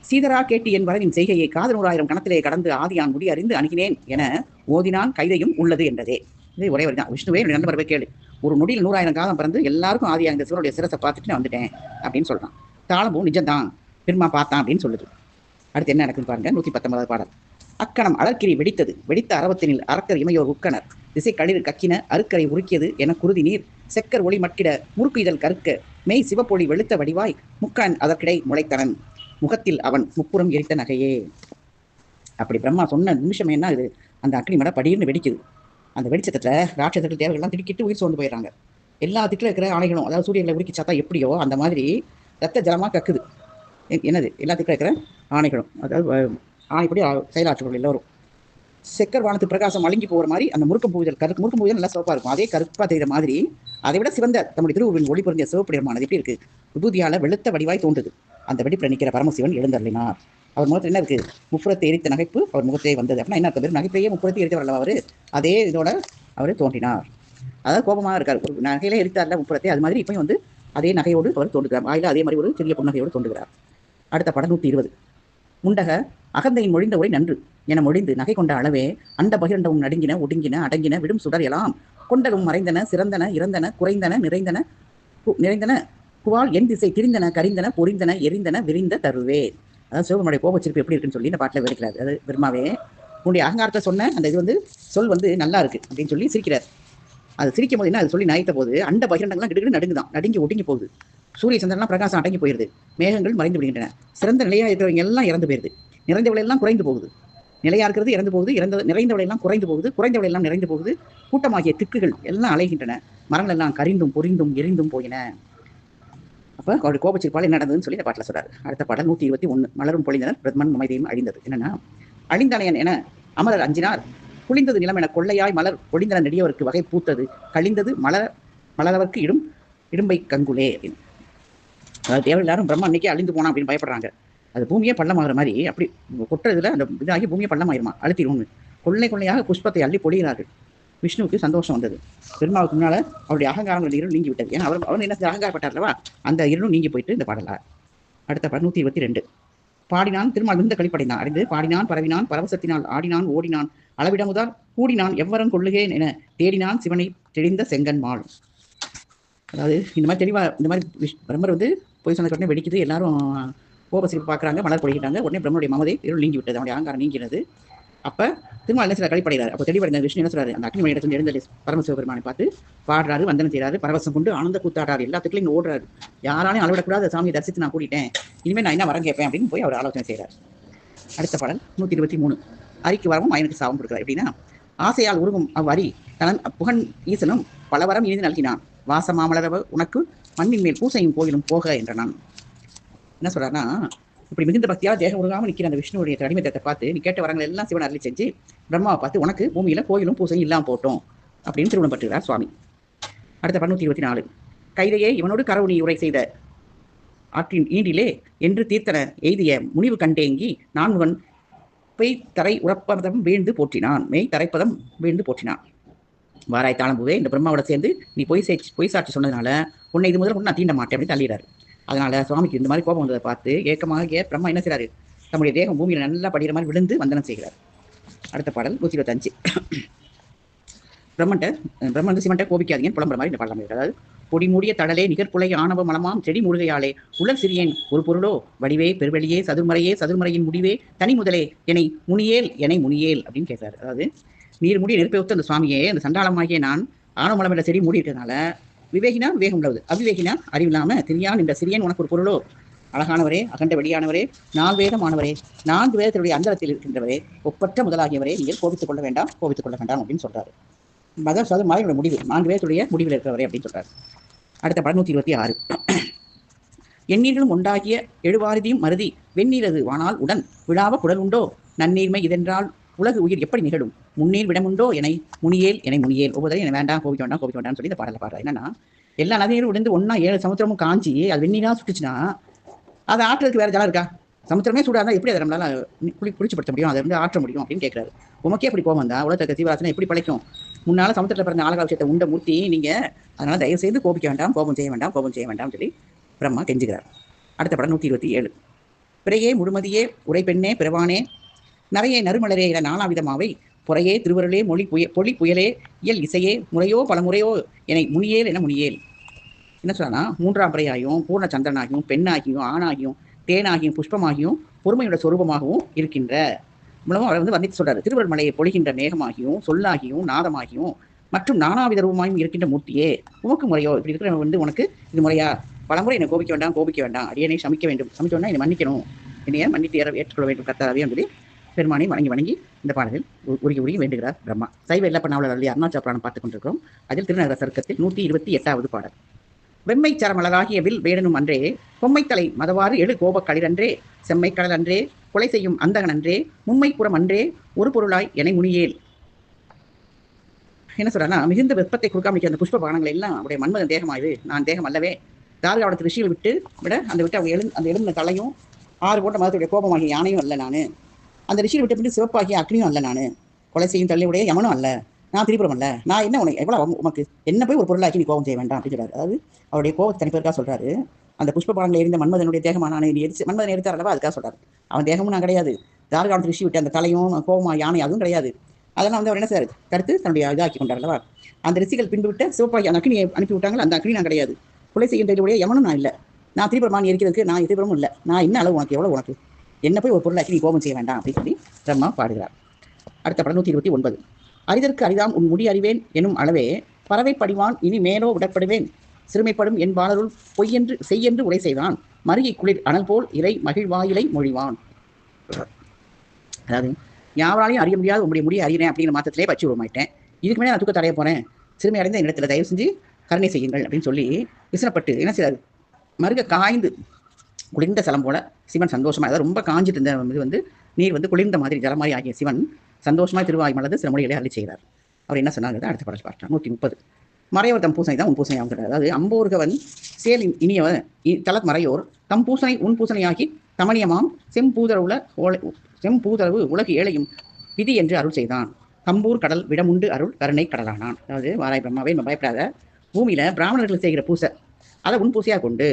சீதரா கேட்டி என் வரவின் செய்கையை காதனூராயிரம் கணத்திலே கடந்து ஆதியான் முடி அறிந்து அணுகினேன் என ஓதினான் கைதையும் உள்ளது என்றதே. இது ஒரே வரி தான். விஷ்ணுவே என்னுடைய நண்பர் போய் கேளு, ஒரு நொடியில் 100,000 காலம் பிறந்து எல்லாருக்கும் ஆதியா இந்த சிவனுடைய சிரசை பார்த்துட்டு நான் வந்துட்டேன் அப்படின்னு சொல்றான். தாளம்பும் நிஜம்தான், பெருமா பார்த்தான் அப்படின்னு சொல்லுது. அடுத்து என்ன நடக்குன்னு பாருங்க. 119 பாடல். அக்கணம் அலர்கிரி வெடித்தது, வெடித்த அரவத்தினில் அரக்கர் இமையோர் உக்கனர் திசை களிர் கக்கின அருக்கரை உருக்கியது என குருதி நீர் செக்கர் ஒளி மட்கிட முறுக்கு இதழ் கருக்க மெய் சிவப்பொழி வெளுத்த வடிவாய் முக்கன் அதற்கிடை முளைத்தனன் முகத்தில் அவன் முப்புறம் எரித்த நகையே. அப்படி பிரம்மா சொன்ன நிமிஷம் என்ன, இது அந்த அக்னி மட படின்னு வெடிக்குது. அந்த வெடிச்சத்துல ராட்சசர்கள் தேவைகள்லாம் திடுக்கிட்டு உயிர் சோர்ந்து போயிடுறாங்க. எல்லா திட்டில் இருக்கிற ஆணைகளும், அதாவது சூரியனை உருக்கி சாத்தா எப்படியோ அந்த மாதிரி ரத்த ஜலமா கக்குது. என்னது எல்லா திட்டில் இருக்கிற ஆணைகளும், அதாவது ஆணைப்படி செயலாற்றுகள் எல்லோரும் செக்கர் வானத்து பிரகாசம் அழுங்கி போகிற மாதிரி அந்த முறுக்கம் பூஜல் முறுக்கம் பூஜல் நல்லா சிவப்பா இருக்கும். அதே கருப்பா தெரிகிற மாதிரி அதை விட சிவந்த தம்முடைய திருவுருவின் ஒளி பொருந்திய சிவப்புடையமானது எப்படி இருக்கு, விபூதியால வெளுத்த வடிவாய் தோன்றுது. அந்த வெடிப்புல நிற்கிற பரமசிவன் எழுந்தருளினார். அவர் முகத்தில் என்ன இருக்கு, முப்புறத்தை எரித்த நகைப்பு அவர் முகத்தே வந்தது. அப்படின்னா என்ன அர்த்தம், நகைப்பையே முப்புறத்தை எரித்தவர் அல்லவா அவர், அதே இதோட அவர் தோன்றினார். அதாவது கோபமாக இருக்கார், ஒரு நகையிலே எரித்தார்ல முப்புறத்தை, அது மாதிரி இப்பயும் அதே நகையோடு அவர் தோன்றுகிறார். வாயில அதே மாதிரி ஒரு சிறிய புன்னகையோடு தோன்றுகிறார். அடுத்த படம் 120. முண்டக அகந்தையின் மொழிந்த உரை நன்று என மொழிந்து நகை கொண்ட அளவே அண்ட பகிரண்டவும் நடுங்கின ஒடுங்கின அடங்கின விடும் சுடர் எல்லாம் கொண்டலும் மறைந்தன சிறந்தன இறந்தன குறைந்தன நிறைந்தன குவால் என் திசை திரிந்தன கரிந்தன பொறிந்தன எரிந்தன விரிந்த தருவே. அதாவது சிவபெருமானுடைய கோபச்சிருப்பு எப்படி இருக்குன்னு சொல்லி இந்த பாட்டில் விவரிக்கிறார். அது பெருமாவே உன்னுடைய அகங்காரத்தை சொன்ன அந்த இது சொல் நல்லா இருக்கு அப்படின்னு சொல்லி சிரிக்கிறார். அது சிரிக்கும் போது என்ன, அது சொல்லி நகைத்த போது அண்ட பகிரண்டங்கள்லாம் கிடுகிடு நடுங்குதான், நடுங்கி ஒடுங்கி போகுது. சூரிய சந்திரன்லாம் பிரகாசம் அடங்கி போயிருது, மேகங்கள் மறைந்து விடுகின்றன, சிறந்த நிலையா இருக்கிறவங்க எல்லாம் இறந்து போயிருது, நிறைந்தவளை எல்லாம் குறைந்து போகுது, நிலையா இருக்கிறது இறந்து போகுது, நிறைந்தவளை எல்லாம் குறைந்து போகுது, குறைந்தவளை எல்லாம் நிறைந்து போகுது, கூட்டமாகிய திக்குகள் எல்லாம் அலைகின்றன, மரங்கள் எல்லாம் கரிந்தும் பொறிந்தும் எரிந்தும் போயின. அப்போ அவருடைய கோபச்சிற்பால் என்ன நடந்ததுன்னு சொல்லி இந்த பாட்டில் சொல்றாரு. அடுத்த பாடல் 121. மலரும் பொழிந்தனர் பிரம்மன் அமைதியும் அழிந்தது. என்னன்னா, அழிந்தனையன் என அமரர் அஞ்சினார், குளிந்தது நிலம் என கொள்ளையாய் மலர் பொழிந்தன நெடியவருக்கு வகை பூத்தது கழிந்தது மலரவர்க்கு இடும்பை கங்குலே அப்படின்னு. அதாவது தேவர் எல்லாரும் பிரம்மா அன்னைக்கே அழிந்து போனா அப்படின்னு பயப்படுறாங்க. அது பூமியே பள்ளமாகிற மாதிரி அப்படி கொட்டுறதுல அந்த இதாகி பூமியை பள்ளமாயிருமா, அழுத்திடும்னு கொள்ளை கொள்ளையாக புஷ்பத்தை அள்ளி பொழிகிறார்கள். விஷ்ணுவுக்கு சந்தோஷம் வந்தது. பெருமாவுக்கு முன்னால அவருடைய அகங்காரங்கள் இருள் நீங்கி விட்டது. ஏன்னா அவர் என்ன அகங்காரப்பட்டார்லவா, அந்த இருளும் நீங்கி போயிட்டு இந்த பாடலார். அடுத்த பாடல் 122. பாடினான் திருமால் மிகுந்த கழிப்படைந்தான் அறிந்து பாடினான் பரவினான் பரவசத்தினால் ஆடினான் ஓடினான் அளவிடமுதால் கூடினான் எவ்வரம் கொள்ளுகேன் என தேடினான் சிவனை தெளிந்த செங்கன்மாள். அதாவது இந்த மாதிரி தெளிவா இந்த மாதிரி பிரம்மர் போய் சொன்ன உடனே வெடிக்குது, எல்லாரும் கோபசிரிப்பு பார்க்குறாங்க, மலர் பொழிகிறாங்க. உடனே பிரம்மனுடைய மமதை இருள் நீங்கி விட்டது, அவனுடைய அகங்காரம் நீங்கிறது. அப்போ திருமால் என்ன சில கழிப்படைகிறார். அப்போ தெளிவடைந்த விஷ்ணு என்ன சொல்றாரு, அந்த அக்னி இடத்துல எழுந்த பரமசிவபெருமானை பார்த்து பாடுறாரு, வந்தனம் செய்கிறாரு, பரவசம் கொண்டு ஆனந்த கூத்தாடுறாரு, எல்லாத்துக்குலையும் ஓடுறாரு. யாராலையும் அளவிடக்கூடாத சாமியை தரிசித்து நான் கூட்டிட்டேன், இனிமேல் நான் என்ன வரம் கேட்பேன் அப்படின்னு போய் அவர் ஆலோசனை செய்கிறார். அடுத்த பாடல் 123. அரிக்கு வரவும் அயனுக்கு சாபம் கொடுக்குறார். எப்படின்னா, ஆசையால் உருவும் அவ்வரி தனன் புகன் ஈசனும் பலவரம் இனிது நல்கினான், வாசமாமலரவ உனக்கு மண்ணின் மேல் பூசையும் கோயிலும் போக என்றனான். என்ன சொல்றாருன்னா, இப்படி மிகுந்த பக்தியால் தேகம் உருகாமல் நிற்கிற அந்த விஷ்ணுடைய அடிமைத்தத்தை பார்த்து நீ கேட்ட வரங்கள் எல்லாம் சிவன் அருளி செஞ்சு பிரம்மாவை பார்த்து உனக்கு பூமியில கோயிலும் பூசையும் இல்லாமல் போட்டோம் அப்படின்னு திருமணம் பட்டுகிறார் சுவாமி. அடுத்த 124. கைதையே இவனோடு கரவுணி உரை செய்த ஆற்றின் ஈண்டிலே என்று தீர்த்தன எய்திய முனிவு கண்டேங்கி நான்முகன் பெய் தரை உறப்பதம் வீழ்ந்து போற்றினான், மெய் தரைப்பதம் வீழ்ந்து போற்றினான். வாராய் தாளம்பூவே, இந்த பிரம்மாவோட சேர்ந்து நீ பொய் சாட்சி சொன்னதுனால உன்னை இது முதல்ல நான் தீண்ட மாட்டேன் அப்படின்னு தள்ளிடுறாரு. அதனால சுவாமிக்கு இந்த மாதிரி கோபம் வந்ததை பார்த்து ஏக்கமாக பிரம்மா என்ன செய்றாரு, தம்முடைய தேகம் பூமியில நல்லா படிகிற மாதிரி விழுந்து வந்தனம் செய்கிறார். அடுத்த பாடல் 125. பிரம்மன் சிவன்ட்ட கோபிக்காதீங்கன்னு புலம்புற மாதிரி இந்த பாடலாம் இருக்கு. அதாவது பொடி மூடிய தடலே நிகர்குலை ஆணவ மலமாம் செடி மூழ்கையாலே உலர் சிறியேன் ஒரு பொருளோ வடிவே பெருவெளியே சதுர்மறையின் முடிவே தனி முதலே என்னை முனியேல் அப்படின்னு கேட்கிறாரு. அதாவது நீர் மூடிய நெருப்பை ஒத்து அந்த சுவாமியே, அந்த சண்டாளமாகிய நான் ஆணவ மலம் என்ற செடி மூடி இருக்கிறதுனால விவேகினா விவேகம் உள்ளது, அவிவேகினா அறிவில்லாம தெரியான் என்ற சிறியன் உனக்கு ஒரு பொருளோ, அழகானவரே, அகண்ட வெளியானவரே, 4 வேதமானவரே, 4 வேதத்தினுடைய அந்தரத்தில் இருக்கின்றவரே, ஒப்பற்ற முதலாகியவரே, நீங்கள் கோபித்துக் கொள்ள வேண்டாம் அப்படின்னு சொல்றாரு. அதாவது மலையோட முடிவு 4 வேதத்துடைய முடிவில் இருக்கிறவரே அப்படின்னு சொல்றாரு. அடுத்த படம் 126. எண்ணீர்களும் உண்டாகிய எழுவாரதியும் மருதி வெந்நீரது வானால் உடன் விழாவ குடல் உண்டோ நன்னீர்மை இதென்றால் உலகு உயிர் எப்படி நிகழும் முன்னீர் விடமுண்டோ என்னை முனியேல் ஒவ்வொரு என்னை வேண்டாம் கோபிக்க வேண்டாம்னு சொல்லி இந்த பாடலை பாடுறாரு. என்னன்னா எல்லா நதிகளும் விழுந்து ஒன்னா 7 சமுத்திரமும் காஞ்சி அது வெந்நீரா சுட்டுச்சுன்னா அதை ஆற்றுறதுக்கு வேற ஜலம் இருக்கா? சமுத்திரமே சூடாக எப்படி அதை நம்மளால குளிச்சுப்படுத்த முடியும், அதை வந்து ஆற்ற முடியும் அப்படின்னு கேட்கிறாரு. உமக்கே அப்படி கோபம் வந்தா உலகத்துக்கு சீவராசனை எப்படி பழைக்கும்? முன்னால சமுத்திரத்தில் பிறந்த ஆழகால விஷயத்தை உண்ட மூர்த்தி நீங்க, அதனால தயவு செய்து கோபிக்க வேண்டாம், கோபம் செய்ய வேண்டாம் சொல்லி பிரம்மா கெஞ்சுகிறார். அடுத்த படம் 127. பிறையே முழுமதியே உரை பெண்ணே பிறவானே நிறைய நறுமலரே என 4 விதமாவை பொறையே திருவருளே பொலி புயலே இயல் இசையே முறையோ பலமுறையோ என்னை முனியேல் என்ன சொன்னா 3ஆம் பிறையாயும் பூர்ண சந்திரனாகியும் பெண்ணாகியும் ஆணாகியும் தேனாகியும் புஷ்பமாகியும் பொறுமையோட சொரூபமாகவும் இருக்கின்ற மூலமும் அவர் வந்து வர்ணித்து சொல்றாரு. திருவருள் மலையை பொழிகின்ற மேகமாகியும் சொல்லாகியும் நாதமாகியும் மற்றும் நானாவித ரூபமாயும் இருக்கின்ற மூர்த்தியே உமக்கு முறையோ இப்படி இருக்கிற வந்து உனக்கு இது முறையா? பலமுறை என்னை கோபிக்க வேண்டாம், அடியனை சமிக்க வேண்டாம், என்னை மன்னிக்கணும், என்னைய மன்னித்து ஏற்றுக்கொள்ள வேண்டும் கர்த்தாவே சொல்லி பெருமானை வணங்கி இந்த பாடலில் உருகி வேண்டுகிறார் பிரம்மா. சைவ இல்லப்பண்ணாவளர் அருளிய அருணாச்சல புராணம் பார்த்துக் கொண்டிருக்கிறோம். அதில் திருநகர சருக்கத்தில் 128வது பாடல். வெம்மை சரமலராகிய வில் வேடனும் அன்றே பொம்மைத்தலை மதவாறு எழு கோபக் களிரன்றே செம்மை கடல் அன்றே கொலை செய்யும் அந்தகன் அன்றே மும்மைப்புறம் அன்றே ஒரு பொருளாய் என்னை முனியேல். என்ன சொல்றாருன்னா மிகுந்த வெப்பத்தை கொடுக்காம அந்த புஷ்ப பானங்கள் எல்லாம் அவருடைய மன்மதன் தேகமாயுது, நான் தேகம் அல்லவே. தார்காவடத்து ரிஷிகள் விட அவங்க அந்த எழுந்த தலையும் 6 போட்ட மதத்துடைய கோபமாகிய யானையும் அல்ல நான். அந்த ரிஷியை விட்டு பின் சிவப்பாகிய அக்னியும் அல்ல நான். கொலை செய்யும் தள்ளியுடைய யமனும் அல்ல, நான் திரிபுரம் அல்ல. நான் என்ன உனக்கு எவ்வளவு உமக்கு என்ன போய் ஒரு பொருளாக்கி நீ கோபம் செய்ய வேண்டாம் அப்படின்னு சொல்றாரு. அதாவது அவருடைய கோபத்தை தனிப்பதற்காக சொல்றாரு. அந்த புஷ்ப பானங்களை எரிந்த மன்மதனுடைய தேகமான மன்மதன் எடுத்தார் அல்லவா, அதுக்காக சொல்றாரு. அவன் தேகமும் நான் கிடையாது, தார்காவடத்து ரிஷி விட்டு அந்த தலையும் கோபமா யானை அதுவும் கிடையாது. அதெல்லாம் வந்து அவர் என்ன செய்றாரு, கருத்து தன்னுடைய இதாக்கி கொண்டார் அல்லவா. அந்த ரிஷிகள் பின்புவிட்ட சிவப்பாகி அந்த அக்னியை அனுப்பி விட்டாங்க, அந்த அக்னி நான் கிடையாது. கொலை செய்கின்றவருடைய யமனும் நான் இல்லை, நான் திரிபுரமான் எரிக்கிறதுக்கு நான் திரிபுரமும் இல்லை. நான் என்ன அளவு உனக்கு எவ்வளவு உனக்கு என்ன போய் ஒரு பொருளாக்கி நீ கோபம் செய்ய வேண்டாம் அப்படின்னு சொல்லி பிரம்மா பாடுகிறார். அடுத்த படம் 129. அரிதற்கு அரிதாம் உன் முடி அறிவேன் எனும் அளவே பறவை படிவான் இனி மேலோ விடப்படுவேன் சிறுமைப்படும் என் பாலருள் பொய்யென்று செய்யென்று உரை செய்வான் மருகி குளிர் அனல் போல் இறை மகிழ்வாயிலை மொழிவான். அதாவது யாவராலையும் அறிய முடியாத உங்களுடைய முடியை அறிகிறேன் அப்படிங்கிற மாற்றத்திலே பச்சு உருமாயிட்டேன். இதுக்கு மேலே நான் தூக்க தடைய போறேன், சிறுமை அடைந்த இடத்துல தயவு செஞ்சு கருணை செய்யுங்கள் அப்படின்னு சொல்லி விசனப்பட்டு என்ன செய்யாது, மருக காய்ந்து குளிர்ந்த சலம் போல சிவன் சந்தோஷமா, அதாவது ரொம்ப காஞ்சிட்டு இருந்த இது வந்து நீர் வந்து குளிர்ந்த மாதிரி ஜலமாரி ஆகிய சிவன் சந்தோஷமாய் திருவாய் மலர்ந்து சில மொழிகளை அள்ளி செய்கிறார். அவர் என்ன சொன்னாங்க அடுத்த பாடல் பார்க்கலாம். 130. மறையோர் தம் பூசனை தான் உன் பூசனை ஆகும். அதாவது அம்போர்கவன் சேல் இனியவன் தலத் மறையோர் தம் பூசனை உன் பூசனையாகி தமணியமாம் செம்பூதரவு உலகு ஏழையும் விதி என்று அருள் செய்தான். கம்பூர் கடல் விடமுண்டு அருள் கருணை கடலானான். அதாவது வாராய் பிரம்மாவே நம்ம பயப்படாத, பூமியில பிராமணர்கள் செய்கிற பூசை அதை உன் பூசையாக கொண்டு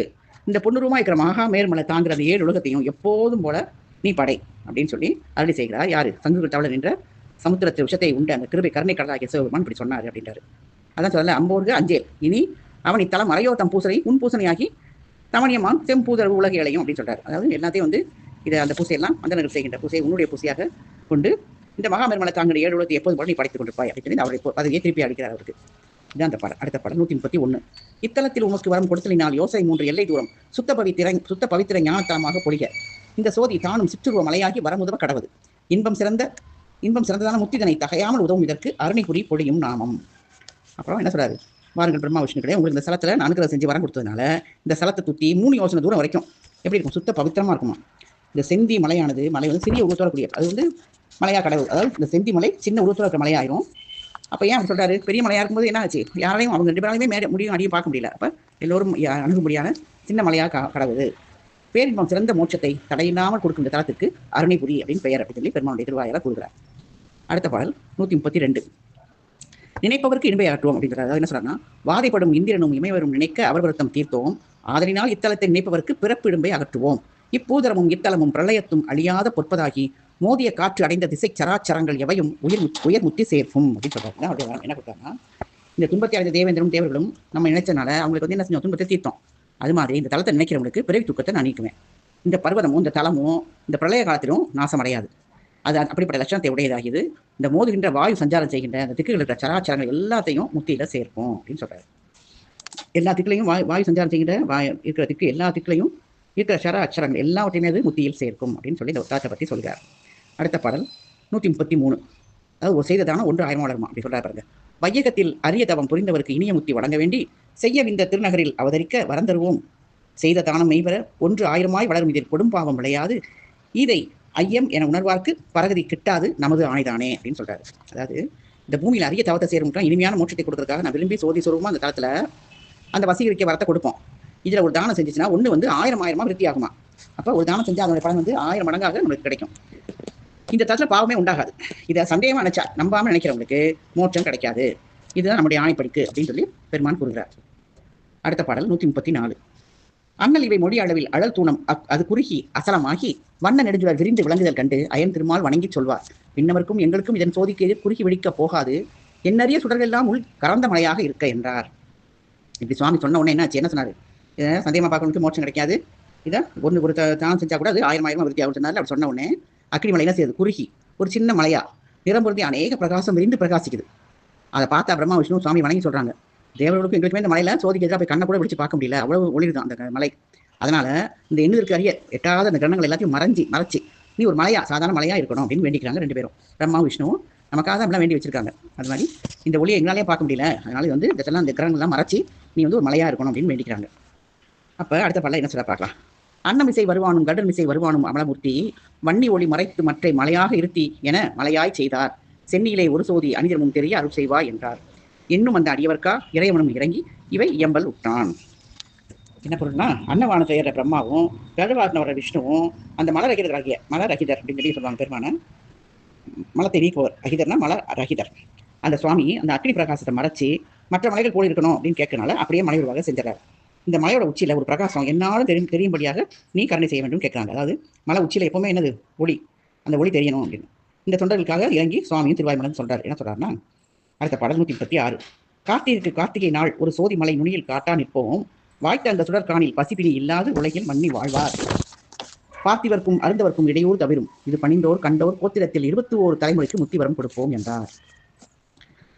இந்த பொன்னுருமா இருக்கிற மகா மேர்மலை தாங்குற அந்த 7 உலகத்தையும் எப்போதும் போல நீ படை அப்படின்னு சொல்லி அருளி செய்கிறார். யாரு? சங்கு தவளர் என்ற சமுத்திரத்து விஷத்தை உண்டு அந்த கிருபை கருணை கடலாகிய சிவபெருமான் இப்படி சொன்னார் அப்படின்றாரு. அதான் சொல்லல அம்போர்கு அஞ்சேல் இனி அவன் இத்தலம் மறையோ தம் பூசனை உன் பூசனையாகி தமணியமான் செம்பூதரவு உலக இலையும் அப்படின்னு சொல்றாரு. அதாவது எல்லாத்தையும் வந்து இதை அந்த பூசையெல்லாம் அந்த நேரம் செய்கின்ற பூசையை உன்னுடைய பூசையாக கொண்டு இந்த மகாமேர்மலை தாங்கிற 7 உலகத்தை எப்போதும் போல நீ படைத்துக் கொண்டிருப்பாய் அப்படின்னு சொல்லி அவரை பதவியை திருப்பி அளிக்கிறார் அவருக்கு. இதான் அந்த பாடல். அடுத்த பாடல் 131. இத்தலத்தில் உமக்கு வரம் கொடுத்தலினால் யோசனை 3 எல்லை தூரம் சுத்த பவித்திர ஞானத்தலமாக பொழிக இந்த சோதி தானும் சிற்றுருவ மலையாகி வரமுதவ கடவுது இன்பம் சிறந்ததான முத்திதனை தகையாமல் உதவும் இதற்கு அருணைபுரி பொழியும் நாமம். அப்புறம் என்ன சொல்றாரு, வாருங்கள் பிரம்மா விஷ்ணுக்களே, உங்களுக்கு இந்த ஸ்தலத்தில் நான் அனுகிரகம் செஞ்சு வரம் கொடுத்ததுனால இந்த ஸ்தலத்தை சுற்றி 3 யோசனை தூரம் வரைக்கும் எப்படி இருக்கும், சுத்த பவித்திரமா இருக்குமா. இந்த செந்தி மலையானது மலை வந்து சிறிய உருவத்தோட கூடிய, அது வந்து மலையா கடவுள், அதாவது இந்த செந்தி மலை சின்ன உருவத்தோட இருக்கிற மலையாயிரும். அப்போ ஏன் சொல்றாரு, பெரிய மலையா இருக்கும்போது என்ன ஆச்சு, யாரையும் அவங்க 2 பேராலையுமே முடியும் அடியும் பார்க்க முடியல. அப்போ எல்லோரும் அணுகும்படியான சின்ன மலையாக கடவுது பேரின்பம் சிறந்த மோட்சத்தை தடையில்லாமல் கொடுக்கும் இந்த தலத்திற்கு அருணைபுரி அப்படின்னு பெயர் அப்படின்னு சொல்லி பெருமானுடைய திருவாயால கூறுகிறார். அடுத்த பாடல் 132. நினைப்பவருக்கு இன்பை ஆற்றுவோம் அப்படிங்கிறார். அதாவது என்ன சொல்றாங்கன்னா, வாதைப்படும் இந்திரனும் இமைவரும் நினைக்க அவர் வருத்தம் தீர்த்தோம், ஆதலினால் இத்தலத்தை நினைப்பவருக்கு பிறப்பு இடும்பை அகற்றுவோம். இப்பூதரமும் இத்தலமும் பிரளயத்தும் அழியாத பொற்பதாகி மோதிய காற்று அடைந்த திசை சராச்சரங்கள் எவையும் உயர் முத்தி சேர்க்கும் அப்படின்னு சொல்றாங்க. அப்படி என்ன கொடுத்தாங்கன்னா, இந்த துன்பத்தை அடைந்த தேவேந்திரனும் தேவர்களும் நம்ம நினைச்சனால அவங்களுக்கு வந்து என்ன செஞ்சோம், துன்பத்தை தீர்த்தோம். அது மாதிரி இந்த தலத்தை நினைக்கிறவங்களுக்கு பிறவி துக்கத்தை நான் நீக்குவேன். இந்த பர்வதமும் இந்த தலமும் இந்த பிரளய காலத்திலும் நாசம் அடையாது. அது அப்படிப்பட்ட லட்சணத்தை உடையதாகியது. இந்த மோதுகின்ற வாயு சஞ்சாரம் செய்கின்ற அந்த திக்குகள் இருக்கிற சராச்சரங்கள் எல்லாத்தையும் முத்தியில சேர்க்கும் அப்படின்னு சொல்றாரு. எல்லா திக்குலையும் வாயு சஞ்சாரம் செய்கின்ற இருக்கிற திக்கு எல்லா திக்குலையும் இருக்கிற சராச்சரங்கள் எல்லாவற்றையுமே அது முத்தியில் சேர்க்கும் அப்படின்னு சொல்லி இந்த உத்தாத்தை பற்றி சொல்கிறார். அடுத்த பாடல் 133. அதாவது ஒரு செய்த தானம் 1 ஆயிரம் வளருமா அப்படி சொல்றாரு பாருங்க. வையகத்தில் அரிய தவம் புரிந்தவருக்கு இனிய முத்தி வழங்க வேண்டி செய்ய இந்த திருநகரில் அவதரிக்க வரந்தருவோம். செய்த தானம் மெய்வர 1 ஆயிரமாய் வளரும் இதில் கொடும்பாவம் விளையாது இதை ஐயம் என உணர்வார்க்கு பரகதி கிட்டாது நமது ஆணைதானே அப்படின்னு சொல்றாரு. அதாவது இந்த பூமியில் அரிய தவத்தை சேரும் இனிமையான மோட்சத்தை கொடுக்கறதுக்காக நான் விரும்பி சோதி சொருவமா அந்த தளத்துல அந்த வசீகரிக்க வரத்தை கொடுப்போம். இதுல ஒரு தானம் செஞ்சுச்சுன்னா ஒண்ணு வந்து 1000 விருத்தி ஆகுமா. அப்ப ஒரு தானம் செஞ்சா அதனுடைய பலன் வந்து 1000 மடங்காக நம்மளுக்கு கிடைக்கும். இந்த தளத்துல பாவமே உண்டாகாது. இதை சந்தேகமா நினைச்சா நம்பாம நினைக்கிறவங்களுக்கு மோட்சம் கிடைக்காது. இதுதான் நம்முடைய ஆணைப்படிக்கு அப்படின்னு சொல்லி பெருமான் கூறுகிறார். அடுத்த பாடல் 134. அண்ணல் இவை மொழி அளவில் அழல் தூணம் அது குறுகி அசலமாகி வண்ண நெடுஞ்சுடர் விரிந்து விளங்குதல் கண்டு அயன் திருமால் வணங்கி சொல்வார். விண்ணவர்க்கும் எங்களுக்கும் இதன் சோதிக்கு குறுகி விழிக்க போகாது என்னறிய சுடர்களெல்லாம் உள் கறந்த மலையாக இருக்க என்றார். இப்படி சுவாமி சொன்ன உடனே என்ன சொன்னாரு, இதை சந்தேகமா பார்க்கறவங்களுக்கு மோட்சம் கிடைக்காது. இதை ஒரு தானம் செஞ்சா கூட அது 1000 விருத்தி ஆகும் சொன்னார். அப்படி சொன்ன உடனே அக்கினி மலை என்ன செய்யுது, குறுகி ஒரு சின்ன மலையா நிறம் பொருந்தி அநேக பிரகாசம் விரிந்து பிரகாசிக்குது. அதை பார்த்தா பிரம்மா விஷ்ணு சுவாமி வணங்கி சொல்றாங்க, தேவர்களுக்கும் எங்களுக்குமே இந்த மலையில சோதிக்கு எதிராக போய் கண்ணை கூட விழிச்சு பார்க்க முடியல, அவ்வளவு ஒளிருதான் அந்த மலை. அதனால இந்த எண்ணுதற்கு அறிய எட்டாத அந்த கிரணங்கள் எல்லாத்தையும் மறைச்சி நீ ஒரு மலையா சாதாரண மலையா இருக்கணும் அப்படின்னு வேண்டிக்கிறாங்க 2 பேரும். பிரம்மா விஷ்ணுவும் நமக்காக தான் அப்படிலாம் வேண்டி வச்சிருக்காங்க. அது மாதிரி இந்த ஒளியை எங்களாலே பார்க்க முடியல, அதனால வந்து இதெல்லாம் இந்த கிரணங்கள்லாம் மறைச்சி நீ வந்து ஒரு மலையா இருக்கணும் அப்படின்னு வேண்டிக்கிறாங்க. அப்ப அடுத்த பாடல என்ன சொல்ல பார்க்கலாம். அன்னமிசை வருவானும் கடல் மிசை வருவானும் அமலமூர்த்தி வன்னி ஒளி மறைத்து மற்றை மலையாக இருத்தி என மலையாய் செய்தார். சென்னியிலே ஒரு சோதி அணிதிரமும் தெரிய அருள் செய்வாய் என்றார். இன்னும் அந்த அடியவர்க்கா இறைவனும் இறங்கி இவை இயம்பல் விட்டான். என்ன பொருள்னா, அன்னவான செய்கிற பிரம்மாவும் கழுவாத்தின வர விஷ்ணுவும் அந்த மலர் ரகிதராகிய மலர் ரகிதர் அப்படின்னு சொல்லி சொல்லுவாங்க பெருமான. மலத்தை நீக்குவர் ரகிதர்னா மலர் ரகிதர். அந்த சுவாமி அந்த அக்னி பிரகாசத்தை மறைச்சி மற்ற மலைகள் போல் இருக்கணும் அப்படின்னு கேட்கறனால அப்படியே மலை உருவாக செஞ்சார். இந்த மலையோட உச்சியில ஒரு பிரகாசம் என்னாலும் தெரியும்படியாக நீ கருணை செய்ய வேண்டும் கேட்கிறாங்க. அதாவது மலை உச்சியில எப்பவுமே என்னது ஒளி, அந்த ஒளி தெரியணும் அப்படின்னு இந்த தொண்டர்களுக்காக இறங்கி சுவாமியும் திருவாய்மலன் சொல்றாரு. என்ன சொல்றாருன்னா, அடுத்த பாடல் 136. கார்த்திகை நாள் ஒரு சோதி மலை நுனியில் காட்டா நிற்போம் வாய்த்த அந்த சுடற்காணில் பசிப்பினி இல்லாது உலகில் மன்னி வாழ்வார். பார்த்திவர்க்கும் அருந்தவர்க்கும் இடையூறு தவிரும் இது பணிந்தோர் கண்டோர் கோத்திரத்தில் 21 தலைமுறைக்கு முத்தி வரம் கொடுப்போம் என்றார்.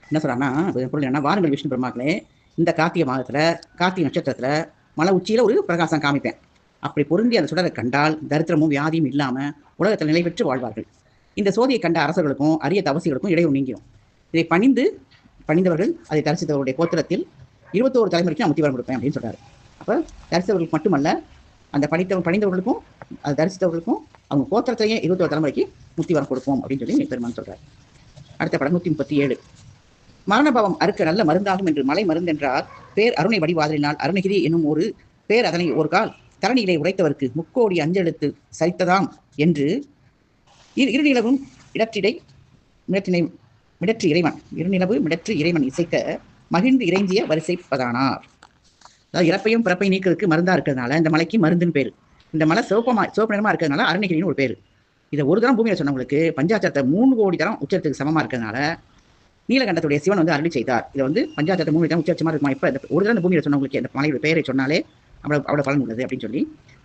என்ன சொல்றாங்கன்னா, பொருள் என்ன, வாருங்கள் விஷ்ணு பிரம்மாக்களே, இந்த கார்த்திகை மாதத்துல கார்த்திகை நட்சத்திரத்துல மலை உச்சியில ஒரு பிரகாசம் காமிப்பேன். அப்படி பொருந்தி அந்த சுடரை கண்டால் தரித்திரமும் வியாதியும் இல்லாம உலகத்தில் நிலை பெற்று வாழ்வார்கள். இந்த சோதியை கண்ட அரசர்களுக்கும் அரிய தவசிகளுக்கும் இடையூறு நீங்கிடும். இதை பணிந்தவர்கள் அதை தரிசித்தவருடைய கோத்திரத்தில் 21 தலைமுறைக்கு நான் முத்தி வரம் கொடுப்பேன் அப்படின்னு சொல்றாரு. அப்ப தரிசித்தவர்களுக்கு மட்டுமல்ல, அந்த பணிந்தவர்களுக்கும் அதை தரிசித்தவர்களுக்கும் அவங்க கோத்திரத்திலேயே 21 தலைமுறைக்கு முத்தி வரம் கொடுப்போம் அப்படின்னு சொல்லி பெருமான் சொல்றாரு. அடுத்த படம் 137. மரணபாவம் அறுக்க நல்ல மருந்தாகும் என்று மலை மருந்தென்றார் பேர் அருணை வடிவாதலினால் அருணகிரி என்னும் ஒரு பேர் அதனை ஒரு கால் தரணியிலே உரைத்தவருக்கு 3 கோடி அஞ்செழுத்து சரித்ததாம் என்று இருநிலவும் மிடற்றி இறைவன் இசைக்க மகிழ்ந்து இறைஞ்சிய வரிசைப்பதானார். அதாவது இறப்பையும் பிறப்பை நீக்கிறதுக்கு மருந்தா இருக்கிறதுனால இந்த மலைக்கு மருந்துன்னு பேரு. இந்த மலை சிவப்பு நிறமா இருக்கிறதுனால அருணகிரின்னு ஒரு பேரு. இதை ஒரு தரம் பூமியில சொன்னவங்களுக்கு பஞ்சாட்சரத்தை 3 கோடி தரம் உச்சத்துக்கு சமமா இருக்கிறதுனால நீலகண்டத்துடைய சிவன் வந்து அருளி செய்தார். இதை வந்து பஞ்சாட்சரத்தை 3 தரம் உச்சமா இருக்குமா. இப்ப ஒரு தரம் இந்த பூமியில சொன்னவங்களுக்கு இந்த மலையோட பெயரை சொன்னாலே அவ்வளவு பலன் உள்ளது அப்படின்னு சொல்லி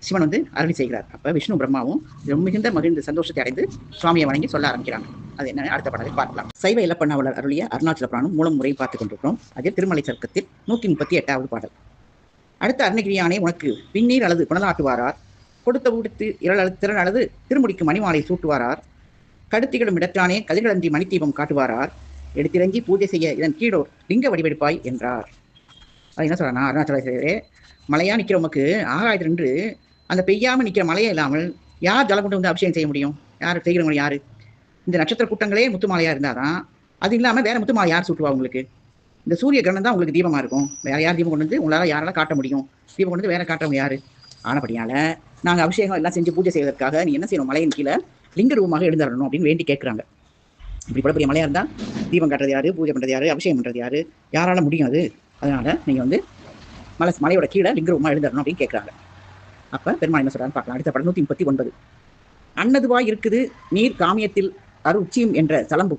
சிவன் வந்து அருளி செய்கிறார். அப்ப விஷ்ணு பிரம்மாவும் மிகுந்த மகிழ்ந்து சந்தோஷத்தை அடைந்து சுவாமியை வணங்கி சொல்ல ஆரம்பிக்கிறாங்க. அது என்ன அடுத்த பாடலை பார்க்கலாம். சைவ இலப்பண்ணாவலர் அருளிய அருணாச்சல புராணம் மூலம் முறை பார்த்துக் கொண்டிருக்கிறோம். அதில் திருமலை சர்க்கத்தில் 138வது பாடல். அடுத்த அருணகிரியானே உனக்கு பின்னீர் அல்லது புனலாட்டுவாரார் கொடுத்த ஊடுத்து திறன் அல்லது திருமுடிக்கு மணிமாலை சூட்டுவாரார் கடுத்திகளும் இடத்தானே கதிர்களன்றி மணித்தீபம் காட்டுவாரார் எடுத்திறங்கி பூஜை செய்ய இதன் கீழோர் லிங்க வடிவெடுப்பாய் என்றார். அது என்ன சொல்றானா, அருணாச்சலேஸ்வரரே, மலையா நிற்கிற உமக்கு ஆகாயத்தில் நின்று அந்த பெய்யாமல் நிற்கிற மலையே இல்லாமல் யார் ஜலம் கொண்டு வந்து அபிஷேகம் செய்ய முடியும்? யார் செய்கிறவங்க யாரு? இந்த நட்சத்திர கூட்டங்களே முத்துமாலையா இருந்தாதான், அது இல்லாமல் வேற முத்துமாலை யார் சூட்டுவா உங்களுக்கு? இந்த சூரிய கிரகணம் தான் உங்களுக்கு தீபமா இருக்கும். வேற யார் தீபம் கொண்டு வந்து உங்களால் யாரால காட்ட முடியும்? தீபம் கொண்டு வந்து வேற காட்டுறவங்க யாரு? ஆனபடியால நாங்கள் அபிஷேகம் எல்லாம் செஞ்சு பூஜை செய்வதற்காக நீ என்ன செய்யணும், மலையின் கீழே லிங்க ரூபமாக எழுந்தரணும் அப்படின்னு வேண்டி கேட்குறாங்க. இப்படி கூட பெரிய மலையாக இருந்தால் தீபம் காட்டுறது யாரு, பூஜை பண்ணுறது யாரு, அபிஷேகம் பண்ணுறது யாரு, யாரால முடியும் அது? அதனால் நீங்கள் வந்து மலையோட கீழே லிங்க ரூபமாக எழுந்தரணும் அப்படின்னு கேட்குறாங்க. அப்போ பெருமாள் என்ன சொல்கிறான்னு பார்க்கலாம். அடுத்த படம் 139. அன்னதுவாய் இருக்குது நீர் காமியத்தில் அரு உச்சியும் என்ற தலம்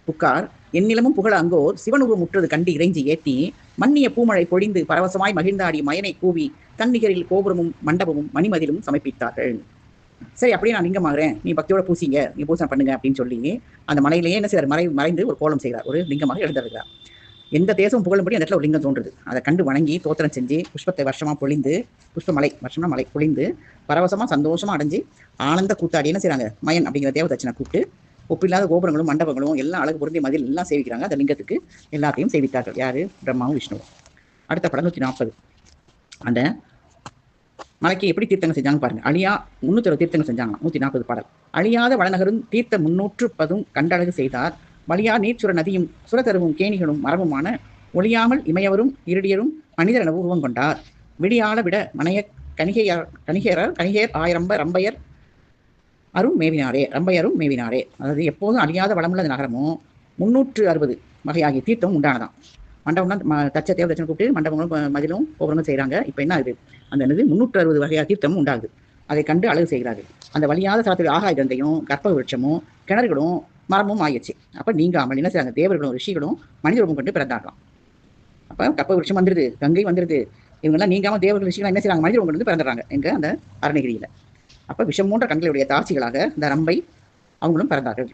புக்கார் எந்நிலமும் புகழ அங்கோர் சிவனுருவம் முற்றது கண்டு இறைஞ்சி ஏத்தி மன்னிய பூமழை பொழிந்து பரவசமாய் மகிழ்ந்தாடி மயனை கூவி தன்னிகரில் கோபுரமும் மண்டபமும் மணிமதிலும் சமர்ப்பித்தார்கள். சரி, அப்படியே நான் லிங்கமாகிறேன், நீ பக்தியோட பூசிங்க, நீ பூசனை பண்ணுங்க அப்படின்னு சொல்லி அந்த மலையிலேயே என்ன செய்யறார், மறைந்து ஒரு கோலம் செய்கிறார், ஒரு லிங்கமாக எழுந்திருக்கிறார். எந்த தேசம் புகழும்படி அந்த இடத்துல ஒரு லிங்கம் தோன்றுது. அதை கண்டு வணங்கி தோத்திரம் செஞ்சு புஷ்பத்தை வருஷமா பொழிந்து, புஷ்பமலை வருஷம்னா மலை பொழிந்து பரவசமா சந்தோஷமா அடைஞ்சு ஆனந்த கூத்தாடி என்ன செய்யறாங்க, மயன் அப்படிங்கிற தேவதட்சனை கூப்பிட்டு ஒப்பில்லாத கோபுரங்களும் மண்டபங்களும் எல்லாம் அழகு பொருந்தி மதில் எல்லாம் சேவிக்கிறாங்க. அந்த லிங்கத்துக்கு எல்லாத்தையும் சேவித்தார்கள். யாரு? பிரம்மாவும் விஷ்ணுவும். அடுத்த படம் 140. அந்த மலைக்கு எப்படி தீர்த்தங்கள் செஞ்சாங்க பாருங்க. அழியா 360 தீர்த்தங்கள் செஞ்சாங்க. 140 பாடல். அழியாத வளநகரும் தீர்த்த 310 கண்டழகு செய்தார். வழியா நீர்ச்சுர நதியும் சுரத்தருவும் கேணிகளும் மரமுமான ஒளியாமல் இமையவரும் இருடியரும் மனிதர் என உருவம் கொண்டார். விடியாள விட மனைய கணிகேயர் ரம்பையர் அரும் மேவினாரே. அதாவது எப்போதும் அழியாத வளமுள்ள நகரமும் 360 வகையாகிய தீர்த்தம் உண்டானதான். மண்டபம்னா தச்ச தேவதட்சனை கூப்பிட்டு மண்டபங்களும் மதிலும் கோபுரங்களும் செய்கிறாங்க. இப்போ என்ன ஆகுது, அந்த 360 வகையாக தீர்த்தமும் உண்டாகுது. அதை கண்டு அழகு செய்கிறார்கள். அந்த வழியாத தளத்தில் ஆகாய தந்தையும் கற்பக விருட்சமும் கிணறுகளும் மரமும் ஆயிடுச்சு. அப்போ நீங்காமல் என்ன செய்றாங்க, தேவர்களும் ரிஷிகளும் மனித ரூபம் கொண்டு பிறந்தார்களாம். அப்போ கற்பக விருட்சம் வந்துடுது, கங்கை வந்துடுது. இவங்கெல்லாம் நீங்காமல் தேவர்கள் ரிஷிகள் என்ன செய்யறாங்க, மனித ரூபம் கொண்டு பிறந்துடுறாங்க எங்க அந்த அருணகிரியில. அப்போ விஷம் மூன்ற கண்களுடைய தாட்சிகளாக இந்த ரம்பை அவங்களும் பிறந்தார்கள்.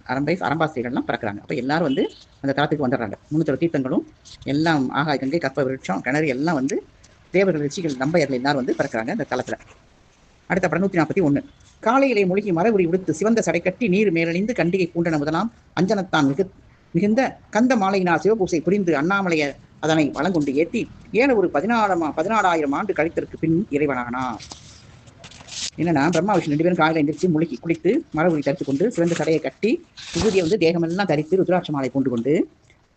அரம்பாஸ்திரிகள்லாம் பிறக்கிறாங்க. அப்போ எல்லாரும் வந்து அந்த தளத்துக்கு வந்துடுறாங்க. 360 தீர்த்தங்களும் எல்லாம் ஆகாய கங்கை கற்ப விருட்சம் கிணறு எல்லாம் வந்து தேவர்கள் ரிஷிகள் நம்பையர்கள் எல்லாரும் வந்து பிறக்கிறாங்க இந்த தளத்துல. அடுத்த படம் 141. காலையிலே மூழ்கி மரபுரி உடுத்து சிவந்த சடை கட்டி நீர் மேலணிந்து கண்டிகை பூண்டன முதலாம் அஞ்சனத்தான் மிகுந்த கந்த மாலையினால் சிவபூசை புரிந்து அண்ணாமலைய அதனை வளங்கொண்டு ஏற்றி 14,000 ஆண்டு கழித்தற்கு பின் இறைவனானார். என்னன்னா, பிரம்மா விஷ்ணு 2 பேரும் காலையில் எந்திரிச்சு முழுக்கி குளித்து மரபுரி தரித்து கொண்டு சிவந்த சடையை கட்டி விபூதியை வந்து தேகமெல்லாம் தரித்து ருத்ராட்ச மாலை கொண்டு கொண்டு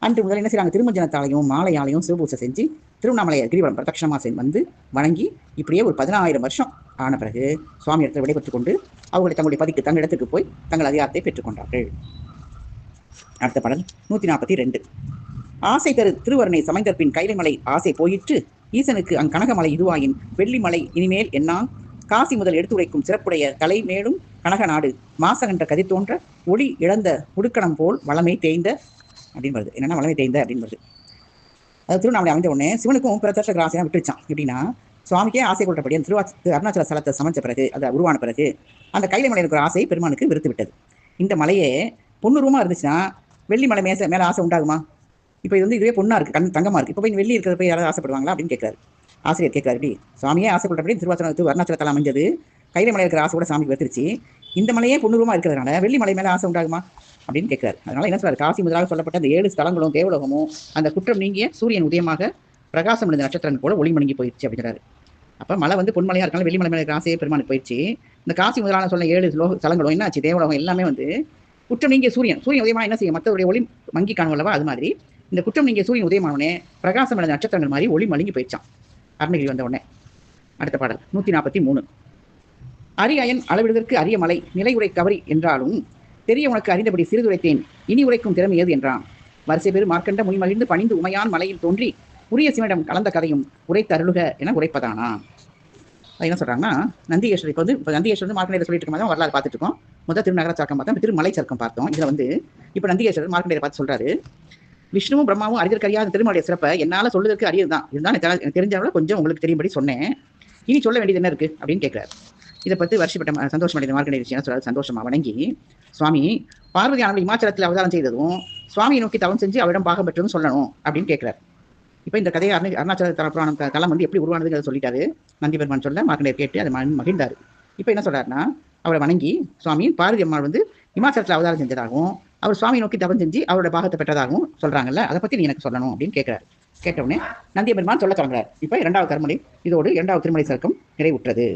அன்று முதல் என்ன செய்யறாங்க, திருமஞ்சனத்தாலையும் மாலையாலையும் சிவபூசை செஞ்சு திருவண்ணாமலையை கிரிவலம் பிரதட்சணமாக வந்து வணங்கி இப்படியே ஒரு 14,000 வருஷம் ஆன பிறகு சுவாமி இடத்துல விடைபெற்றுக் கொண்டு அவர்களை தங்களுடைய பதிக்கு தங்கள் இடத்துக்கு போய் தங்கள் அதிகாரத்தை பெற்றுக்கொண்டார்கள். அடுத்த படம் 142. ஆசை தரு திருவருணை சமைந்தற்பின் கைலைமலை ஆசை போயிற்று ஈசனுக்கு அங்கனகமலை இதுவாயின் வெள்ளிமலை இனிமேல் என்னான் காசி முதல் எடுத்துரைக்கும் சிறப்புடைய தலை மேலும் கனக நாடு மாசகன்ற கதிர் தோன்ற ஒளி இழந்த உடுக்கணம் போல் வளமை தேய்ந்த அப்படின்னு வருது. என்னன்னா வளமை தேய்ந்த அப்படின்னு வருது. அது திருவண்ணாமலை அமைந்த உடனே சிவனுக்கும் பிரத்யட்ச ஆசையா விட்டுருச்சான். எப்படின்னா, சுவாமிக்கே ஆசை கொண்டபடி அந்த அருணாச்சல ஸ்தலத்தை சமைச்ச பிறகு, அது உருவான பிறகு அந்த கைலை மலையில் இருக்கிற ஆசை பெருமானுக்கு வெறுத்து விட்டது. இந்த மலையே பொன்னுருவமா இருந்துச்சுன்னா வெள்ளி மலை மேல ஆசை உண்டாகுமா? இப்போ இது வந்து இதுவே பொண்ணா இருக்கு, தங்கமா இருக்கு. இப்போ போய் வெள்ளி இருக்கிறத போய் யாராவது ஆசைப்படுவாங்களா அப்படின்னு கேட்கிறாரு. ஆசிரியர் கேட்கிறாரு, இப்படி சுவாமியே ஆசைப்பட்டபடி அருணாச்சல தலம் அமைஞ்சது, கைலை மலையில் இருக்கிற ஆசை கூட சாமிக்கு வெறுத்துருச்சு, இந்த மலையே பொன்னுருவமா இருக்கிறதுனால வெள்ளி மலை மேல ஆசை உண்டாகுமா அப்படின்னு கேட்கிறாரு. அதனால என்ன சொல்றாரு, காசி முதலாக சொல்லப்பட்ட அந்த 7 ஸ்தலங்களும் தேவலோகமும் அந்த குற்றம் நீங்கிய சூரியன் உதயமாக பிரகாசம் அடைந்த நட்சத்திரம் போல ஒளி மணங்கி போயிடுச்சு அப்படிங்கிறாரு. அப்ப மலை வந்து பொன்மலையா இருக்காங்க, வெள்ளிமலை மேல ஆசையே பெருமானுக்கு போயிடுச்சு. இந்த காசி முதலான சொன்ன 7 ஸ்தலங்களும் என்ன ஆச்சு, தேவலோகம் எல்லாமே வந்து குற்றம் நீங்கிய சூரியன் உதயமா என்ன செய்யும், மற்றவருடைய ஒளி மங்கி காணும் அல்லவா, அது மாதிரி இந்த குற்றம் நீங்கிய சூரியன் உதயமானே பிரகாசம் அடைந்த நட்சத்திரங்கள் மாதிரி ஒளி மழுங்கி போயிடுச்சான் அருணகிரி வந்த உடனே. அடுத்த பாடல் 143. அரியயன் அளவிடுவதற்கு அரிய மலை நிலையுரை கவரி என்றாலும் தெரிய உனக்கு அறிந்தபடி சிறிதுரைத்தேன் இனி உரைக்கும் திறமை ஏது என்றான். வரிசை பேர் மார்க்கண்ட மொழிமகிழ்ந்து பணிந்து உமையான் மலையில் தோன்றி உரிய சிவனிடம் கலந்த கதையும் உரைத்த அருளுக என உரைப்பதானா. அது என்ன சொல்றாங்கன்னா, நந்திகேஸ்வரி இப்போ நந்திகேஸ்வரர் மார்க்கண்டேயர் சொல்லிட்டு இருக்கும் வரலாறு பார்த்துட்டு இருக்கோம். முதல் திருநகர சர்க்கம் பார்த்தோம், திருமலை சர்க்கம் பார்த்தோம். இதுல வந்து இப்போ நந்திகேஸ்வரர் மார்க்கண்டேயரை பார்த்து சொல்றாரு, விஷ்ணுவும் பிரம்மாவும் அறிதற்கு அறியாத திருமலைய சிறப்பை என்னால் சொல்வதற்கு அரியதுதான், இதுதான் எனக்கு தெரிஞ்சவங்கள கொஞ்சம் உங்களுக்கு தெரியும்படி சொன்னேன், இனி சொல்ல வேண்டியது என்ன இருக்கு அப்படின்னு கேட்கிறார். இதை பற்றி வருஷப்பட்ட சந்தோஷம் அடைந்த மார்க்கண்டேயர் விஷயம் சொல்றாரு. சந்தோஷமா வணங்கி, சுவாமி பார்வதி ஆனவள் இமாச்சலத்தில் அவதாரம் செய்ததும் சுவாமியை நோக்கி தவம் செஞ்சு அவரிடம் பாகம் பெற்றதும் சொல்லணும் அப்படின்னு கேட்கிறார். இப்போ இந்த கதையை அருணாச்சல தலம் வந்து எப்படி உருவானதுங்கிறத சொல்லிட்டாரு நந்தி பெருமான் சொல்ல மார்க்கண்டேயர் கேட்டு அதை மகிழ்ந்தாரு. இப்போ என்ன சொல்றாருன்னா, அவரை வணங்கி சுவாமி பார்வதி அம்மாள் வந்து இமாச்சலத்தில் அவதாரம் செஞ்சதாகவும் அவர் சுவாமி நோக்கி தவம் செஞ்சு அவரோட பாகத்தை பெற்றதாகவும் சொல்றாங்கல்ல, அதை பத்தி நீ எனக்கு சொல்லணும் அப்படின்னு கேட்கிறாரு. கேட்டவுடனே நந்திய பெருமான் சொல்ல தொடங்குறார். இப்போ 2வது திருமலை இதோடு 2வது திருமலை சர்க்கம் நிறைவுற்றது.